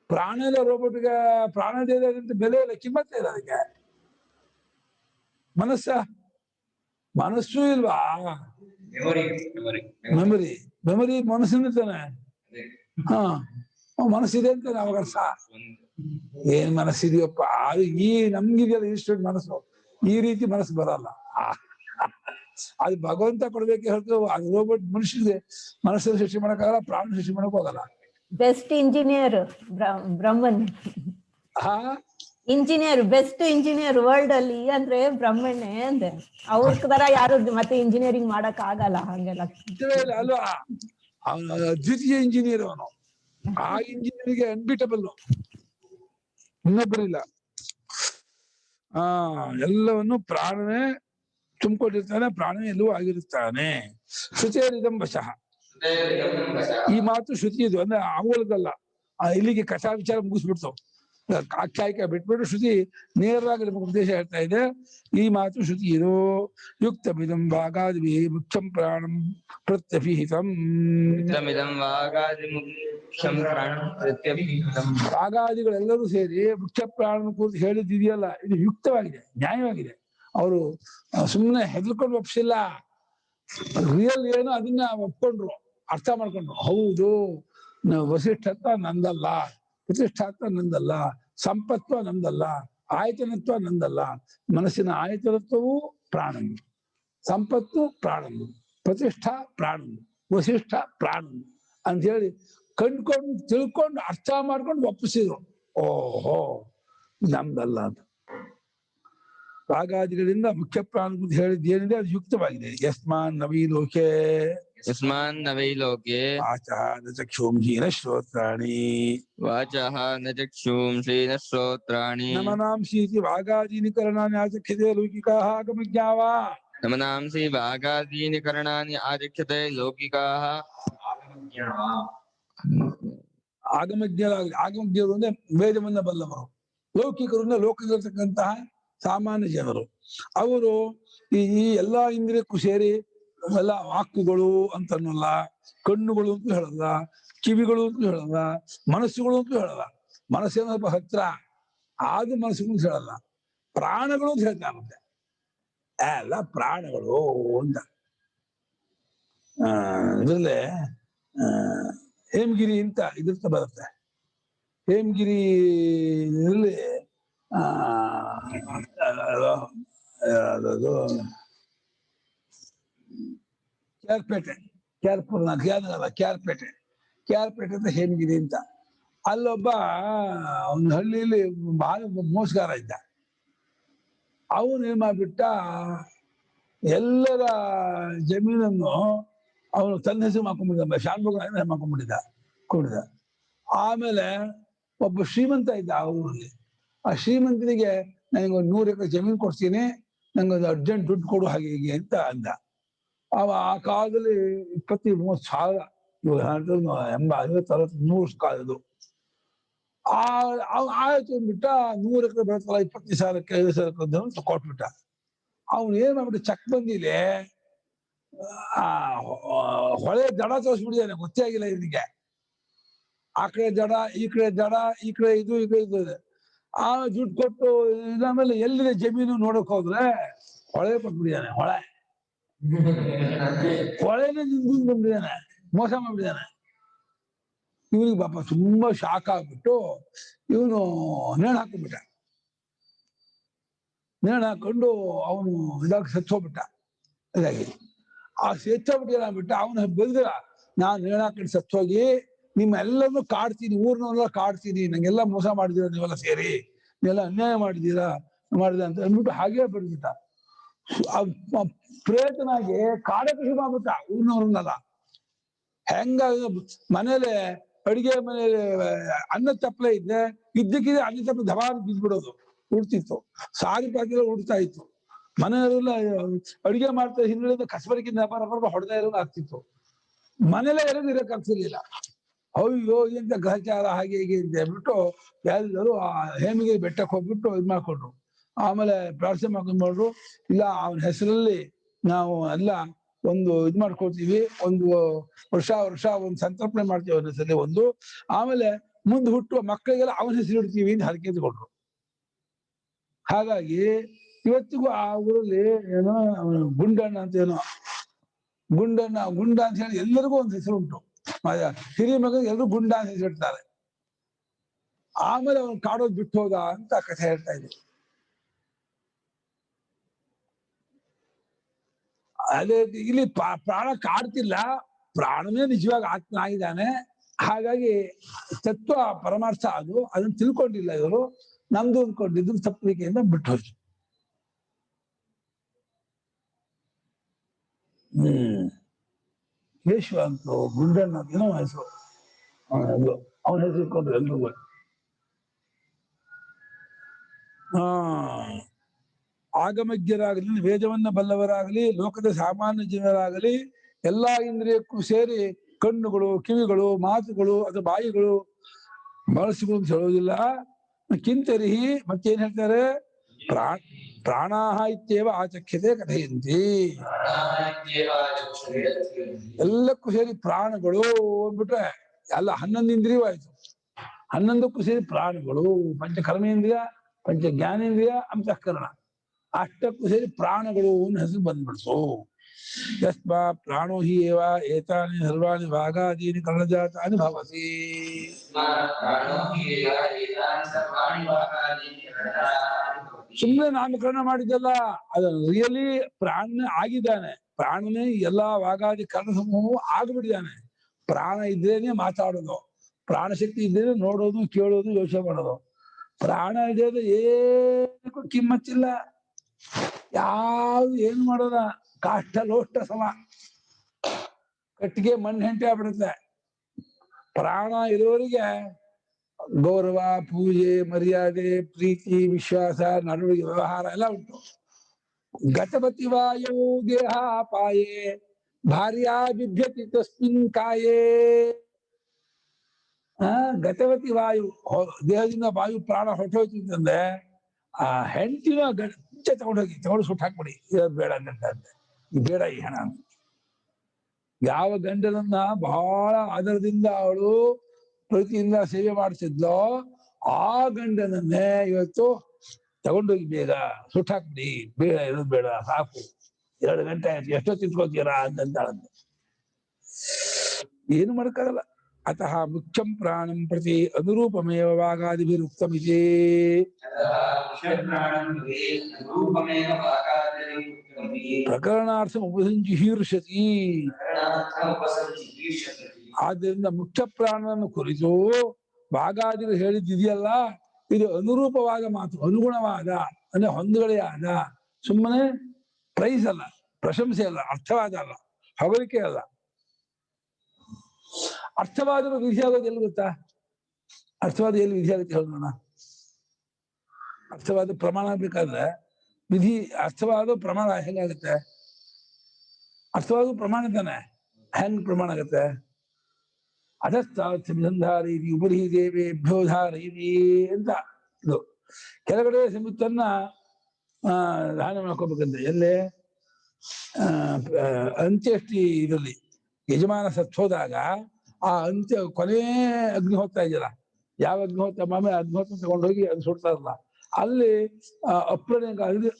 ಪ್ರಾಣ ಇಲ್ಲ ರೋಬೋಟ್ಗೆ, ಪ್ರಾಣ ಅಂತ ಬೆಲೆ ಇಲ್ಲ, ಕಿಮ್ಮತ್ತೇ ಇಲ್ಲ ಅದಕ್ಕೆ. ಮನಸ್ಸು ಇಲ್ವಾ? ಮೆಮೊರಿ ಮನಸ್ಸಿನ ತಾನೆ. ಹಾ, ಮನಸ್ಸಿದೆ ಅಂತ ಅವಾಗ ಏನ್ ಮನಸ್ಸಿದೆಯಪ್ಪ, ಅದು ಈ ನಮ್ಗಿದೆಯಲ್ಲ ಇಷ್ಟು ಮನಸ್ಸು, ಈ ರೀತಿ ಮನಸ್ಸು ಬರಲ್ಲ. ಅದು ಭಗವಂತ ಕೊಡ್ಬೇಕೆ ಹೊರತು ಅದು ರೋಬೋಟ್ ಮನುಷ್ಯನಿಗೆ ಮನಸ್ಸನ್ನು ಸೃಷ್ಟಿ ಮಾಡಕ್ಕಾಗಲ್ಲ, ಪ್ರಾಣ ಸೃಷ್ಟಿ ಮಾಡಕ್ ಹೋಗಲ್ಲ. ಬೆಸ್ಟ್ ಇಂಜಿನಿಯರ್ ಬ್ರಹ್ಮನ್. ಇಂಜಿನಿಯರ್, ಬೆಸ್ಟ್ ಇಂಜಿನಿಯರ್ ವರ್ಲ್ಡ್ ಅಲ್ಲಿ ಅಂದ್ರೆ ಬ್ರಹ್ಮಣ್ಣೆ ಅಂದೆ. ಅವ್ರ ತರ ಯಾರು ಮತ್ತೆ ಇಂಜಿನಿಯರಿಂಗ್ ಮಾಡಕ್ ಆಗಲ್ಲ ಹಂಗೆಲ್ಲ ಅಲ್ವಾ? ಅವನು ದ್ವಿತೀಯ ಇಂಜಿನಿಯರ್, ಅವನು ಆ ಇಂಜಿನಿಯರಿಗೆ ಅನ್ಬಿಟಬಲ್, ಇನ್ನೊಬ್ಬರಿಲ್ಲ. ಎಲ್ಲವನ್ನು ಪ್ರಾಣನೇ ತುಂಬಿಕೊಂಡಿರ್ತಾನೆ, ಪ್ರಾಣನೇ ಎಲ್ಲವೂ ಆಗಿರುತ್ತಾನೆ. ಶ್ರುತಿಯರಿದಂ ವಶಃ, ಈ ಮಾತು ಶ್ರುತಿ ಇದು ಅಂದ್ರೆ ಆಂಗ್ಲದಲ್ಲ. ಇಲ್ಲಿಗೆ ಕಥಾ ವಿಚಾರ ಮುಗಿಸ್ಬಿಡ್ತು, ಆಖ್ಯಾಯಿಕ ಬಿಟ್ಬಿಟ್ಟು ಶ್ರುತಿ ನೇರವಾಗಿ ನಮಗೆ ಉದ್ದೇಶ ಹೇಳ್ತಾ ಇದೆ. ಈ ಮಾತು ಶ್ರುತಿ ಇದು. ಯುಕ್ತಮಿದಂ ವಾಗಾದಿ ಮುಖ್ಯಂ ಪ್ರಾಣಂ ಪ್ರತ್ಯಭಿಹಿತಂ. ವಾಗಾದಿಗಳೆಲ್ಲರೂ ಸೇರಿ ಮುಖ್ಯ ಪ್ರಾಣ ಕುರಿತು ಹೇಳಿದ್ದಿದೆಯಲ್ಲ, ಇದು ಯುಕ್ತವಾಗಿದೆ, ನ್ಯಾಯವಾಗಿದೆ. ಅವರು ಸುಮ್ಮನೆ ಹೆದರ್ಕೊಂಡು ಒಪ್ಸಿಲ್ಲ, ರಿಯಲ್ ಏನು ಅದನ್ನ ಒಪ್ಕೊಂಡ್ರು, ಅರ್ಥ ಮಾಡ್ಕೊಂಡ್ರು. ಹೌದು, ವಸಿಷ್ಠತ್ವ ನಂದಲ್ಲ, ಪ್ರತಿಷ್ಠಾತ್ವ ನಂದಲ್ಲ, ಸಂಪತ್ವ ನಂದಲ್ಲ, ಆಯತನತ್ವ ನಂದಲ್ಲ. ಮನಸ್ಸಿನ ಆಯತನತ್ವವು ಪ್ರಾಣನು, ಸಂಪತ್ತು ಪ್ರಾಣನು, ಪ್ರತಿಷ್ಠಾ ಪ್ರಾಣನು, ವಸಿಷ್ಠ ಪ್ರಾಣನು ಅಂತ ಹೇಳಿ ಕಂಡ್ಕೊಂಡು ತಿಳ್ಕೊಂಡು ಅರ್ಥ ಮಾಡ್ಕೊಂಡು ಒಪ್ಪಿಸಿದ್ರು. ಓಹೋ, ನಮ್ದಲ್ಲ ಅಂತ. ರಾಗಾದಿಗಳಿಂದ ಮುಖ್ಯ ಪ್ರಾಣ ಹೇಳಿದ್ ಏನಿದೆ ಅದು ಯುಕ್ತವಾಗಿದೆ. ಯಸ್ಮಾನ್ ನವೀಲೋಕೆ ವಾಚಃ ನ ಚಕ್ಷುಂಷಿ ನ ಶ್ರೋತ್ರಾಣಿ ನಮನಾಂಸೀತಿ ವಾಗಾದೀನಿ ಕರಣಾನಿ ಆಚಕ್ಷ್ಯತೆ ಲೌಕಿಕಾಃ ಆಗಮಜ್ಞಾಃ. ನಮನಾಂಸಿ ವಾಗಾದೀನಿ ಕರಣಾನಿ ಆಚಕ್ಷ್ಯತೆ ಲೌಕಿಕಾಃ ಆಗಮಜ್ಞರಾಗಲಿ. ಆಗಮಜ್ಞರು ಅಂದ್ರೆ ವೇದವನ್ನ ಬಲ್ಲವರು, ಲೌಕಿಕರು ಅಂದ್ರೆ ಲೋಕದಲ್ಲಿರ್ತಕ್ಕಂತಹ ಸಾಮಾನ್ಯ ಜನರು. ಅವರು ಈ ಎಲ್ಲಾ ಇಂದ್ರಿಯಕ್ಕೂ ಸೇರಿ ಎಲ್ಲ ವಾಕುಗಳು ಅಂತನಲ್ಲ, ಕಣ್ಣುಗಳು ಅಂತ ಹೇಳಲ್ಲ, ಕಿವಿಗಳು ಅಂತ ಹೇಳಲ್ಲ, ಮನಸ್ಸುಗಳು ಅಂತ ಹೇಳಲ್ಲ. ಮನಸ್ಸೇನೋ ಸ್ವಲ್ಪ ಹತ್ರ ಆದ ಮನಸ್ಸುಗಳು ಹೇಳಲ್ಲ, ಪ್ರಾಣಗಳು ಅಂತ ಹೇಳ್ತಾರೆ. ಎಲ್ಲ ಪ್ರಾಣಗಳು ಅಂತ. ಇದ್ರಲ್ಲೇ ಹೇಮಗಿರಿ ಅಂತ ಇದ್ರತ ಬರುತ್ತೆ. ಹೇಮಗಿರಿ ಇದರಲ್ಲಿ ಅದು ಕ್ಯಾರ್ಪೇಟೆ ಅಂತ ಹೇಮಗಿರಿ ಅಂತ. ಅಲ್ಲೊಬ್ಬ ಒಂದು ಹಳ್ಳಿಯಲ್ಲಿ ಬಹಳ ಮೋಸಗಾರ ಇದ್ದ. ಅವನು ಏನ್ ಮಾಡ್ಬಿಟ್ಟ, ಎಲ್ಲರ ಜಮೀನನ್ನು ಅವನು ತನ್ನ ಹೆಸರು ಮಾಡ್ಕೊಂಡ್ಬಿಟ್ಟಿದ್ದ, ಶಾನ್ಭೋಗ ಮಾಡ್ಕೊಂಡ್ಬಿಟ್ಟಿದ್ದ. ಆಮೇಲೆ ಒಬ್ಬ ಶ್ರೀಮಂತ ಇದ್ದ ಆ ಊರಲ್ಲಿ. ಆ ಶ್ರೀಮಂತನಿಗೆ ನನಗೊಂದು 100 ಎಕರೆ ಜಮೀನು ಕೊಡ್ತೀನಿ, ನಂಗೊಂದು ಅರ್ಜೆಂಟ್ ದುಡ್ಡು ಕೊಡು ಹಾಗೆ ಹೀಗೆ ಅಂತ ಅಂದ. ಆ ಕಾಲದಲ್ಲಿ 20-30 ಸಾವಿರ, ಇವಾಗ 80-50-60-100 ಕಾಲದ್ದು. ಆಯ್ತು ಅಂದ್ಬಿಟ್ಟ. 100 ಎಕರೆ ಬೆಳೆತಲ್ಲ, 20,000ಕ್ಕೆ 5,000ಕ್ಕೆ ಅಂತ ಕೊಟ್ಬಿಟ್ಟ. ಅವ್ನು ಏನ್ ಮಾಡ್ಬಿಟ್ಟು ಚೆಕ್ ಬಂದಿಲೆ ಹೊಳೆ ದಡ ತೋರಿಸ್ಬಿಟ್ಟಿದ್ದಾನೆ, ಗೊತ್ತೇ ಆಗಿಲ್ಲ ಇವನಿಗೆ. ಆ ಕಡೆ ದಡ, ಈ ಕಡೆ ದಡ, ಈ ಕಡೆ ಇದು ಇದೆ. ಆ ದುಡ್ಡು ಕೊಟ್ಟು ಇದಾದ್ಮೇಲೆ ಎಲ್ಲಿದೆ ಜಮೀನು ನೋಡಕ್ ಹೋದ್ರೆ ಹೊಳೆ ಕೊಟ್ಬಿಟ್ಟಿದ್ದಾನೆ. ಹೊಳೆನೇ ನಿಂದು ಬಂದಿದ್ದಾನೆ, ಮೋಸ ಮಾಡ್ಬಿಟ್ಟಿದ್ದಾನೆ. ಇವನಿಗೆ ಪಾಪ ತುಂಬಾ ಶಾಕ್ ಆಗ್ಬಿಟ್ಟು ಇವನು ನೇಣು ಹಾಕೊಂಡ್ಬಿಟ್ಟ. ನೇಣು ಹಾಕೊಂಡು ಅವನು ಇದಾಗ ಸತ್ತೋಗ್ಬಿಟ್ಟ. ಇದಾಗಿ ಆ ಸತ್ತೋಗ್ಬಿಟ್ಟು ಏನಾಗ್ಬಿಟ್ಟ, ಅವನು ಬೆಳೆದ್ರ, ನಾನು ನೇಣು ಹಾಕೊಂಡು ಸತ್ತೋಗಿ ನಿಮ್ಮೆಲ್ಲರನ್ನು ಕಾಡ್ತೀನಿ, ಊರ್ನೆಲ್ಲ ಕಾಡ್ತೀನಿ, ನಂಗೆಲ್ಲ ಮೋಸ ಮಾಡಿದೀರ ನೀವೆಲ್ಲ ಸೇರಿ, ನೀವೆಲ್ಲ ಅನ್ಯಾಯ ಮಾಡಿದ ಅಂತ ಅಂದ್ಬಿಟ್ಟು ಹಾಗೆ ಬೆಳೆದ್ಬಿಟ್ಟ. ಪ್ರೇತನಾಗಿ ಕಾಡಕ್ಕೆ ಶುರು ಮಾಡ್ಬಿಟ್ಟ ಊರಿನವ್ರನ್ನೆಲ್ಲ. ಹೆಂಗ ಮನೇಲೆ ಅಡಿಗೆ ಮನೇಲಿ ಅನ್ನ ತಪ್ಪಲೆ ಇದ್ದಕ್ಕಿದೆ ಅನ್ನ ತಪ್ಪಲೆ ಧಬಾರ್ ಬಿದ್ಬಿಡೋದು, ಉಡ್ತಿತ್ತು. ಸಾರಿ ಪಾಕಿಲ್ಲ ಉಡ್ತಾ ಇತ್ತು. ಮನೆಯವರೆಲ್ಲ ಅಡಿಗೆ ಮಾಡ್ತಾ ಹಿಂದೆ ಕಸಬರಿಕಿಂದ ಹೊಡೆದ ಇರೋದು ಆಗ್ತಿತ್ತು. ಮನೇಲೆ ಯಾರಿಗೂ ಇರಕ್ ಆಗ್ತಿರ್ಲಿಲ್ಲ. ಅಯ್ಯೋ ಎಂತ ಗ್ರಹಚಾರ ಹಾಗೆ ಹೀಗೆ ಅಂತ ಹೇಳ್ಬಿಟ್ಟು ಎಲ್ಲರೂ ಆ ಹೇಮಿಗೆ ಬೆಟ್ಟಕ್ಕೆ ಹೋಗ್ಬಿಟ್ಟು ಇದ್ ಮಾಡ್ಕೊಂಡ್ರು. ಆಮೇಲೆ ಪ್ರಾರ್ಥನೆ ಮಾಡ್ಕೊಂಡ್ರು, ಇಲ್ಲ ಅವನ ಹೆಸರಲ್ಲಿ ನಾವು ಎಲ್ಲ ಒಂದು ಇದ್ ಮಾಡ್ಕೊಳ್ತೀವಿ, ಒಂದು ವರ್ಷ ಒಂದು ಸಂತರ್ಪಣೆ ಮಾಡ್ತೀವಿ ಅವನ ಹೆಸರಲ್ಲಿ ಒಂದು, ಆಮೇಲೆ ಮುಂದೆ ಹುಟ್ಟುವ ಮಕ್ಕಳಿಗೆಲ್ಲ ಅವನ ಹೆಸರು ಇಡ್ತೀವಿ ಅಂತ ಹರಕೆ ತಗೊಂಡ್ರು. ಹಾಗಾಗಿ ಇವತ್ತಿಗೂ ಆ ಊರಲ್ಲಿ ಏನೋ ಗುಂಡಣ್ಣ ಅಂತ ಏನೋ ಗುಂಡ ಅಂತ ಹೇಳಿ ಎಲ್ಲರಿಗೂ ಒಂದು ಹೆಸರು ಉಂಟು. ಹಿರಿಯ ಮಗ ಎಲ್ಲರೂ ಗುಂಡ ಅಂತ ಹೆಸರಿಡ್ತಾರೆ. ಆಮೇಲೆ ಅವನು ಕಾಡೋದು ಬಿಟ್ಟು ಹೋದ ಅಂತ ಕಥೆ ಹೇಳ್ತಾ ಇದ್ರು. ಅದೇ ಇಲ್ಲಿ ಪ್ರಾಣ ಕಾಡ್ತಿಲ್ಲ, ಪ್ರಾಣನೇ ನಿಜವಾಗಿ ಆತ್ಮ ಆಗಿದ್ದಾನೆ. ಹಾಗಾಗಿ ತತ್ವ ಪರಮಾರ್ಥ ಅದು, ಅದನ್ನ ತಿಳ್ಕೊಂಡಿಲ್ಲ ಇವರು, ನಮ್ದು ಅಂದ್ಕೊಂಡಿದ್ದು ತಪ್ಪಲಿಕೆಯಿಂದ ಬಿಟ್ಟು ಹೋಯ್ತು. ಯೇಶು ಅಂತೂ ಗುಂಡಣ್ಣ ಅಂತ ಏನೋ ಹೆಸರು, ಅವನ ಹೆಸರು ಇಟ್ಕೊಂಡ್ರು ಎಲ್ರಿಗೂ. ಆಗಮಜ್ಞರಾಗಲಿ, ವೇದವನ್ನ ಬಲ್ಲವರಾಗಲಿ, ಲೋಕದ ಸಾಮಾನ್ಯ ಜನರಾಗಲಿ, ಎಲ್ಲಾ ಇಂದ್ರಿಯಕ್ಕೂ ಸೇರಿ ಕಣ್ಣುಗಳು, ಕಿವಿಗಳು, ಮಾತುಗಳು ಅಥವಾ ಬಾಯಿಗಳು, ಮನಸ್ಸುಗಳು ಅಂತ ಹೇಳೋದಿಲ್ಲ. ಕಿಂತರಿಹಿ ಮತ್ತೇನ್ ಹೇಳ್ತಾರೆ, ಪ್ರಾಣಾಹ ಇತ್ಯೇವ ಆಚಕ್ಷ್ಯತೆ ಕಥೆಯಂತಿ. ಎಲ್ಲಕ್ಕೂ ಸೇರಿ ಪ್ರಾಣಗಳು ಅಂದ್ಬಿಟ್ರೆ ಎಲ್ಲ 11 ಇಂದ್ರಿಯವೂ ಆಯ್ತು. 11ಕ್ಕೂ ಸೇರಿ ಪ್ರಾಣಗಳು, ಪಂಚ ಕರ್ಮೇಂದ್ರಿಯ, ಪಂಚ ಜ್ಞಾನೇಂದ್ರಿಯ, ಅಂತಃಕರಣ, ಅಷ್ಟಕ್ಕೂ ಸೇರಿ ಪ್ರಾಣಗಳು ಅನ್ನೋ ಹೆಸರು ಬಂದ್ಬಿಡ್ತು. ಯಸ್ಮಾ ಪ್ರಾಣೋ ಹಿ ಏವ ಏತಾನಿ ಸರ್ವಾಣಿ ಭಾಗಾದೀನಿ ಕರ್ಣಜಾತಾನಿ ಭವತಿ. ಸುಮ್ಮನೆ ನಾಮಕರಣ ಮಾಡಿದ್ದಲ್ಲ, ಅದನ್ನು ರಿಯಲಿ ಪ್ರಾಣ ಆಗಿದ್ದಾನೆ. ಪ್ರಾಣನೇ ಎಲ್ಲಾ ವಾಗಾದಿ ಕರ್ಣ ಸಮೂಹವು ಆಗ್ಬಿಟ್ಟಿದ್ದಾನೆ. ಪ್ರಾಣ ಇದ್ರೇನೆ ಮಾತಾಡೋದು, ಪ್ರಾಣಶಕ್ತಿ ಇದ್ರೇನೆ ನೋಡೋದು, ಕೇಳೋದು, ಯೋಚನೆ ಮಾಡೋದು. ಪ್ರಾಣ ಇದೆ ಏನಕ್ಕೂ ಕಿಮ್ಮತ್ತಿಲ್ಲ, ಯಾವ್ದು ಏನು ಮಾಡೋದ, ಕಾಷ್ಟ ಲೋಷ್ಟ ಸಮ, ಕಟ್ಟಿಗೆ ಮಣ್ಣು ಹೆಂಟೆ ಆಗ್ಬಿಡುತ್ತೆ. ಪ್ರಾಣ ಇರೋರಿಗೆ ಗೌರವ, ಪೂಜೆ, ಮರ್ಯಾದೆ, ಪ್ರೀತಿ, ವಿಶ್ವಾಸ, ನಡವಳಿಕೆ, ವ್ಯವಹಾರ ಎಲ್ಲ ಉಂಟು. ಗತವತಿ ವಾಯು ದೇಹಾಪಾಯೇ ಭಾರ್ಯಾ ಬಿಭ್ಯತಿ ತಸ್ಮಿನ್ ಕಾಯೇ. ಗತವತಿ ವಾಯು, ದೇಹದಿಂದ ವಾಯು ಪ್ರಾಣ ಹೊರಟೋಯ್ತು ಅಂತಂದ್ರೆ ಆ ಹೆಂಡತಿನ ಗಂಟೆ ತಗೊಂಡು ಸುಟ್ಟು ಹಾಕ್ಬಿಡಿ, ಇರೋದು ಬೇಡ ಗಂಡ ಅಂತ, ಬೇಡ ಈ ಹಣ ಅಂತ. ಯಾವ ಗಂಡನನ್ನ ಬಹಳ ಆದರದಿಂದ ಅವಳು ಪ್ರೀತಿಯಿಂದ ಸೇವೆ ಮಾಡಿಸಿದ್ಲೋ ಆ ಗಂಡನನ್ನೇ ಇವತ್ತು ತಗೊಂಡೋಗಿ ಬೇಗ ಸುಟ್ಟಾಕ್ಬಿಡಿ, ಬೇಡ ಇರೋದು ಬೇಡ, ಸಾಕು, 2 ಗಂಟೆ ಆಯ್ತು, ಎಷ್ಟೋ ತಿಳ್ಕೊತೀರಾ ಅಂತಂತಾಳಂತೆ. ಏನು ಮಾಡಕ್ಕಾಗಲ್ಲ. ಅತಃ ಮುಖ್ಯಂ ಪ್ರಾಣಂ ಪ್ರತಿ ಅನುರೂಪಮೇವ ವಾಗಾದಿಭಿರುಕ್ತಮಿತಿ. ಪ್ರಕರಣಾರ್ಥ ಉಪಸಂಜಿಹೀರ್ಷತಿ. ಆದ್ದರಿಂದ ಮುಖ್ಯ ಪ್ರಾಣನನ್ನು ಕುರಿತು ವಾಗಾದಿಗಳು ಹೇಳಿದ್ದಿದೆಯಲ್ಲ, ಇದು ಅನುರೂಪವಾದ ಮಾತು, ಅನುಗುಣವಾದ ಅಂದ್ರೆ ಹೊಂದುಗಳೆಯಾದ, ಸುಮ್ಮನೆ ಪ್ರೈಸ್ ಅಲ್ಲ, ಪ್ರಶಂಸೆ ಅಲ್ಲ, ಅರ್ಥವಾದ ಅಲ್ಲ, ಹೊಗಳಿಕೆ ಅಲ್ಲ. ಅರ್ಥವಾದರೂ ವಿಧಿ ಆಗೋದು ಎಲ್ಲಿ ಗೊತ್ತಾ? ಅರ್ಥವಾದ ಎಲ್ಲಿ ವಿಧಿ ಆಗುತ್ತೆ ಹೇಳೋಣ? ಅರ್ಥವಾದ ಪ್ರಮಾಣ ಬೇಕಾದ್ರೆ ವಿಧಿ, ಅರ್ಥವಾದ ಪ್ರಮಾಣ ಹೇಗಾಗುತ್ತೆ? ಅರ್ಥವಾದ ಪ್ರಮಾಣ ತಾನೆ, ಹೆಂಗ್ ಪ್ರಮಾಣ ಆಗುತ್ತೆ? ಅಧಸ್ಥಾರೀತಿ ಉಪರಿ ದೇವೇಭ್ಯೋಧಾರೀತಿ ಅಂತ ಇದು. ಕೆಳಗಡೆ ಸಂಯುಕ್ತನ್ನ ದಾನ ಮಾಡ್ಕೋಬೇಕಂತೆ. ಎಲ್ಲೇ ಅಂತ್ಯಷ್ಟಿ ಇದರಲ್ಲಿ ಯಜಮಾನ ಸತ್ತೋದಾಗ ಆ ಅಂತ್ಯ ಕೊನೆ ಅಗ್ನಿಹೋತ್ರ ಇದೆಯಲ್ಲ, ಯಾವ ಅಗ್ನಿಹೋತ್ರ ಮಾಮೂಲಿ ಅಗ್ನಿಹೋತ್ರ ತಗೊಂಡೋಗಿ ಅದು ಸುಡ್ತಾರಲ್ಲ, ಅಲ್ಲಿ ಅಪ್ರಣೆ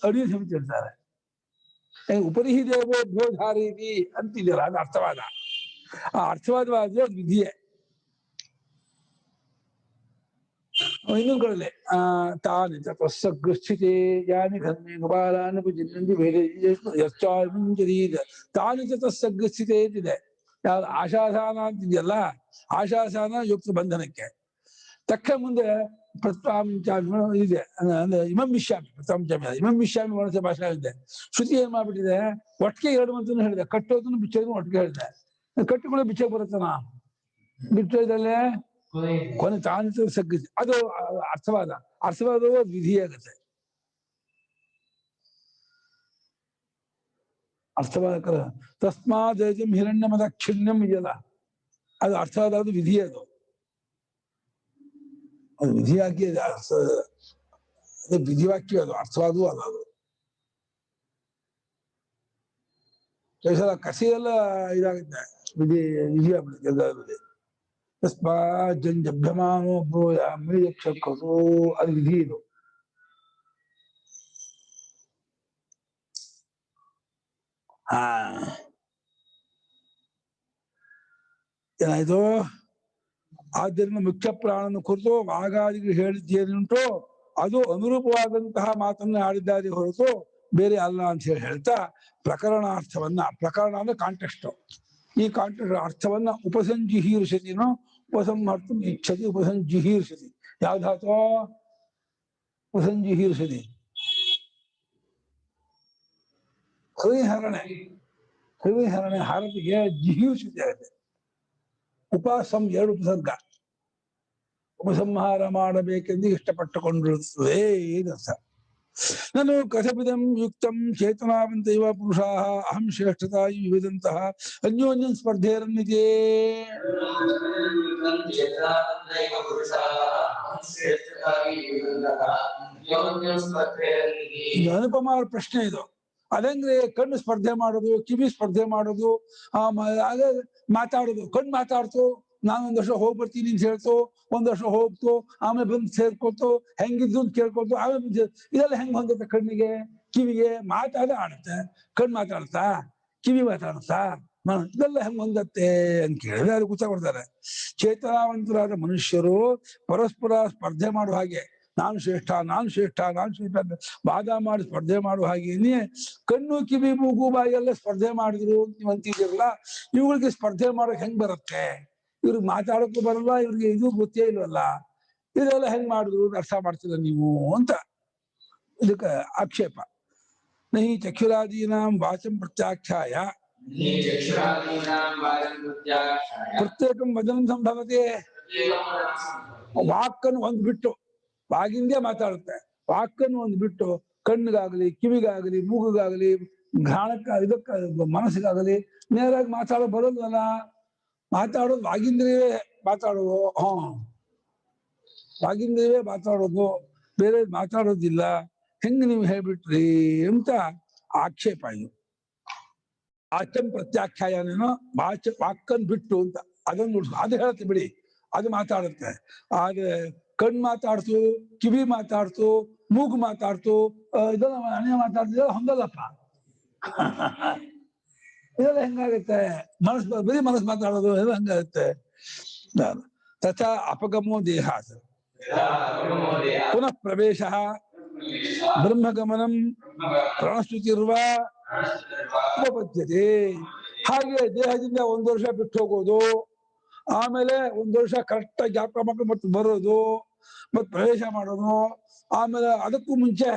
ಅಡಿಯ ಸಮಿತಿ ಇರ್ತಾರೆ. ಉಪರಿ ದೇವೇಭ್ಯೋಧಾರೀತಿ ಅಂತಿದೆಯಲ್ಲ, ಅದು ಅರ್ಥವಾದ. ಆ ಅರ್ಥವಾದವಾದ್ರೆ ಅದು ವಿಧಿಯೇ. ಇನ್ನೊಂದು ಕಡಲೆ ತಾನಿ ತಪಸ್ಸಗೃಸ್ಥಿತೆ ಯಾನಿ ಧರ್ಮೇ ಗೋಪಾಲಾನಿ ಪೂಜಿನಂದಿ ತಾನಿ ತಪಸ್ಸಗೃಸ್ಥಿತೆ ಅಂತಿದೆ. ಯಾವ್ದು ಆಶಾಸಾನ ಅಂತಿದೆಯಲ್ಲ, ಆಶಾಸಾನ ಯುಕ್ತ ಬಂಧನಕ್ಕೆ ತಕ್ಕ ಮುಂದೆ ಪ್ರತ್ವಾಂಚಾಮಿ ಇದೆ, ಅಂದ್ರೆ ಇಮಂ ವಿಶ್ಯಾಮಿ, ಪ್ರತ್ವಾಂಚಾಮಿ ಇಮಂ ವಿಶ್ಯಾಮಿ ಮನಸ್ಸೆ ಭಾಷಾ ಇದೆ. ಶ್ರುತಿ ಏನ್ ಮಾಡ್ಬಿಟ್ಟಿದೆ, ಒಟ್ಟಿಗೆ 2 ಮಂತ್ರನೂ ಹೇಳಿದೆ, ಕಟ್ಟೋದನ್ನು ಬಿಚ್ಚೋದನ್ನು ಒಟ್ಟಿಗೆ ಹೇಳಿದೆ. ಕಟ್ಟಿಕೊಳ್ಳೋ ಬಿಚ್ಚಕ್ಕೆ ಬರುತ್ತನ, ಬಿಚ್ಚೋದಲ್ಲೇ ಕೊನೆ ತಾಂತ್ರಿಕ ಸಗ್ಗಿಸಿ, ಅದು ಅರ್ಥವಾದ. ಅರ್ಥವಾದ ವಿಧಿಯಾಗುತ್ತೆ. ಅರ್ಥವಾದ ತಸ್ಮಾತ್ ಹಿರಣ್ಯ ಮದಕ್ಷಿಣ್ಯಂ ಇದೆಯಲ್ಲ, ಅದು ಅರ್ಥವಾದ ವಿಧಿ, ಅದು ವಿಧಿಯಾಗಿ ಅದು ವಿಧಿವಾಕ್ಯ, ಅದು ಅರ್ಥವಾದೂ ಅಲ್ಲ. ಅದು ಕೆಲವು ಸಲ ಕಸೆಯೆಲ್ಲ ಇದಾಗುತ್ತೆ, ವಿಧಿ ಆಗ್ಬಿಡುತ್ತೆ. ತಸ್ಮಾತ್ ಜಂಜಭ್ಯಮಾನೋ ಬ್ರೂಯ ಮೃಯಕ್ಷಕಸೋ, ಅದು ವಿಧಿ. ಇದು ಏನಾಯ್ತು? ಆದ್ದರಿಂದ ಮುಖ್ಯ ಪ್ರಾಣನ ಕುರಿತು ವಾಗಾದಿಗಳು ಹೇಳಿದ್ದೇನುಂಟು ಅದು ಅನುರೂಪವಾದಂತಹ ಮಾತನ್ನ ಆಡಿದ್ದಾರೆ ಹೊರತು ಬೇರೆ ಅಲ್ಲ ಅಂತ ಹೇಳ್ತಾ ಪ್ರಕರಣಾರ್ಥವನ್ನ, ಪ್ರಕರಣ ಅಂದ್ರೆ ಕಾಂಟೆಕ್ಸ್ಟ್, ಈ ಕಾಂಟೆಕ್ಸ್ಟ್ ಅರ್ಥವನ್ನ ಉಪಸಂಜಿಹೀರ್ಷತಿನೋ ಉಪಸಂಹರ್ತು ಇಚ್ಛತಿ. ಉಪಸಂಜಿಹೀರ್ಷತಿ ಯಾವ ಧಾತು? ಉಪಸಂಜಿಹೀರ್ಷತಿ ಹರಿಹರಣೆ. ಹರಿಹರಣೆ ಹಾರತಿಗೆ ಜಿಹೀರ್ಷತಿ ಆಗುತ್ತೆ. ಉಪಸಂ ಎರಡು ಉಪಸರ್ಗ, ಉಪಸಂಹಾರ ಮಾಡಬೇಕೆಂದು ಇಷ್ಟಪಟ್ಟುಕೊಂಡಿರುತ್ತದೆ ಇದರ್ಥ. ನಾನು ಕಥಪಿದಂ ಯುಕ್ತಂ ಚೇತನಾವಂತೈವ ಪುರುಷಾಃ ಅಹಂ ಶ್ರೇಷ್ಠತಾಯಿ ವಿವಿದಂತಹ ಅನ್ಯೋನ್ಯಂ ಸ್ಪರ್ಧೆರನ್ನಿದೆ. ಅನುಪಮ ಪ್ರಶ್ನೆ ಇದು. ಅದಂದ್ರೆ ಕಣ್ಣು ಸ್ಪರ್ಧೆ ಮಾಡೋದು, ಕಿವಿ ಸ್ಪರ್ಧೆ ಮಾಡೋದು, ಮಾತಾಡೋದು. ಕಣ್ಣು ಮಾತಾಡ್ತು, ನಾನು ಒಂದ್ ವರ್ಷ ಹೋಗಿ ಬರ್ತೀನಿ ಅಂತ ಹೇಳ್ತು, ಒಂದ್ ವರ್ಷ ಹೋಗ್ತು, ಆಮೇಲೆ ಬಂದು ಸೇರ್ಕೊತು, ಹೆಂಗಿದ್ದು ಅಂತ ಕೇಳ್ಕೊತು, ಆಮೇಲೆ ಇದೆಲ್ಲ ಹೆಂಗ್ ಹೊಂದುತ್ತೆ ಕಣ್ಣಿಗೆ ಕಿವಿಗೆ? ಆಡುತ್ತೆ, ಕಣ್ಣು ಮಾತಾಡ್ತಾ, ಕಿವಿ ಮಾತಾಡ್ತಾ, ಇದೆಲ್ಲ ಹೆಂಗ್ ಹೊಂದತ್ತೆ ಅಂತ ಕೇಳಿದ್ರೆ ಅದು ಉತ್ತರ ಕೊಡ್ತಾರೆ. ಚೇತನಾವಂತರಾದ ಮನುಷ್ಯರು ಪರಸ್ಪರ ಸ್ಪರ್ಧೆ ಮಾಡುವ ಹಾಗೆ, ನಾನು ಶ್ರೇಷ್ಠ, ನಾನು ಶ್ರೇಷ್ಠ, ನಾನು ಶ್ರೇಷ್ಠ ಅಂತ ವಾದ ಮಾಡಿ ಸ್ಪರ್ಧೆ ಮಾಡುವ ಹಾಗೇನೆ ಕಣ್ಣು, ಕಿವಿ, ಮೂಗು, ಬಾಯಿ ಎಲ್ಲ ಸ್ಪರ್ಧೆ ಮಾಡಿದ್ರು ಅಂತಿದಿರಲ್ಲ, ಇವುಗಳಿಗೆ ಸ್ಪರ್ಧೆ ಮಾಡೋಕ್ ಹೆಂಗ್ ಬರುತ್ತೆ? ಇವ್ರಿಗೆ ಮಾತಾಡೋಕ್ಕೂ ಬರಲ್ಲ, ಇವ್ರಿಗೆ ಇದು ಗೊತ್ತೇ ಇಲ್ವಲ್ಲ, ಇದೆಲ್ಲ ಹೆಂಗ್ ಮಾಡಿದ್ರು ಅರ್ಥ ಮಾಡ್ತೀರ ನೀವು ಅಂತ ಇದಕ್ಕೆ ಆಕ್ಷೇಪ. ನಹಿ ಚಕ್ಷುರಾದೀನಾಂ ವಾಚಂ ಪ್ರತ್ಯಾಖ್ಯಾಯ ಪ್ರತ್ಯೇಕಂ ವಚನಂ ಸಂಭವತೆ. ವಾಕನ್ನು ಒಂದ್ ಬಿಟ್ಟು, ವಾಗಿಂದೇ ಮಾತಾಡುತ್ತೆ, ವಾಕನ್ನು ಒಂದು ಬಿಟ್ಟು ಕಣ್ಣಿಗಾಗಲಿ, ಕಿವಿಗಾಗಲಿ, ಮೂಗಿಗಾಗಲಿ, ಘ್ರಾಣಕ್ಕ, ಇದಕ್ಕ, ಮನಸ್ಸಿಗಾಗಲಿ ನೇರಾಗಿ ಮಾತಾಡೋ ಬರೋದಲ್ಲ. ಮಾತಾಡೋದು ವಾಗಿಂದ್ರಿಯವೇ ಮಾತಾಡೋದು. ವಾಗಿಂದ್ರಿಯವೇ ಮಾತಾಡೋದು, ಬೇರೆ ಮಾತಾಡೋದಿಲ್ಲ. ಹೆಂಗ್ ನೀವು ಹೇಳ್ಬಿಟ್ರಿ ಅಂತ ಆಕ್ಷೇಪ. ಇದು ವಾಚಂ ಪ್ರತ್ಯಾಖ್ಯಾಯನೇನೋ, ವಾಕನ್ ಬಿಟ್ಟು ಅಂತ ಅದನ್ನು ಅದು ಹೇಳುತ್ತೆ ಬಿಡಿ, ಅದು ಮಾತಾಡುತ್ತೆ. ಆದ್ರೆ ಕಣ್ಣು ಮಾತಾಡ್ತು, ಕಿವಿ ಮಾತಾಡ್ತು, ಮೂಗು ಮಾತಾಡ್ತು, ಇದೆಲ್ಲ ಅಣ್ಣ ಮಾತಾಡ್ತಿಲ್ಲ ಹೊಂದಲ್ಲಪ್ಪ. ಇದೆಲ್ಲ ಹೆಂಗಾಗುತ್ತೆ? ಬರೀ ಮನಸ್ಸು ಮಾತಾಡೋದು ಎಲ್ಲ ಹಂಗಾಗುತ್ತೆ. ತಥಾ ಅಪಗಮೋ ದೇಹ ಪುನಃ ಪ್ರವೇಶ ಬ್ರಹ್ಮಗಮನಂ ಪ್ರಾಣಸ್ತುತಿರ್ವ ಉಪಪದ್ಯತೆ. ಹಾಗೆ ದೇಹದಿಂದ ಒಂದು ವರ್ಷ ಬಿಟ್ಟು ಹೋಗೋದು, ಆಮೇಲೆ ಒಂದು ವರ್ಷ ಕರೆಕ್ಟ್ ಆಗಿ ಜ್ಞಾಪಕ ಮಕ್ಕಳು ಮತ್ತೆ ಬರೋದು, ಮತ್ತೆ ಪ್ರವೇಶ ಮಾಡೋದು, ಆಮೇಲೆ ಅದಕ್ಕೂ ಮುಂಚೆ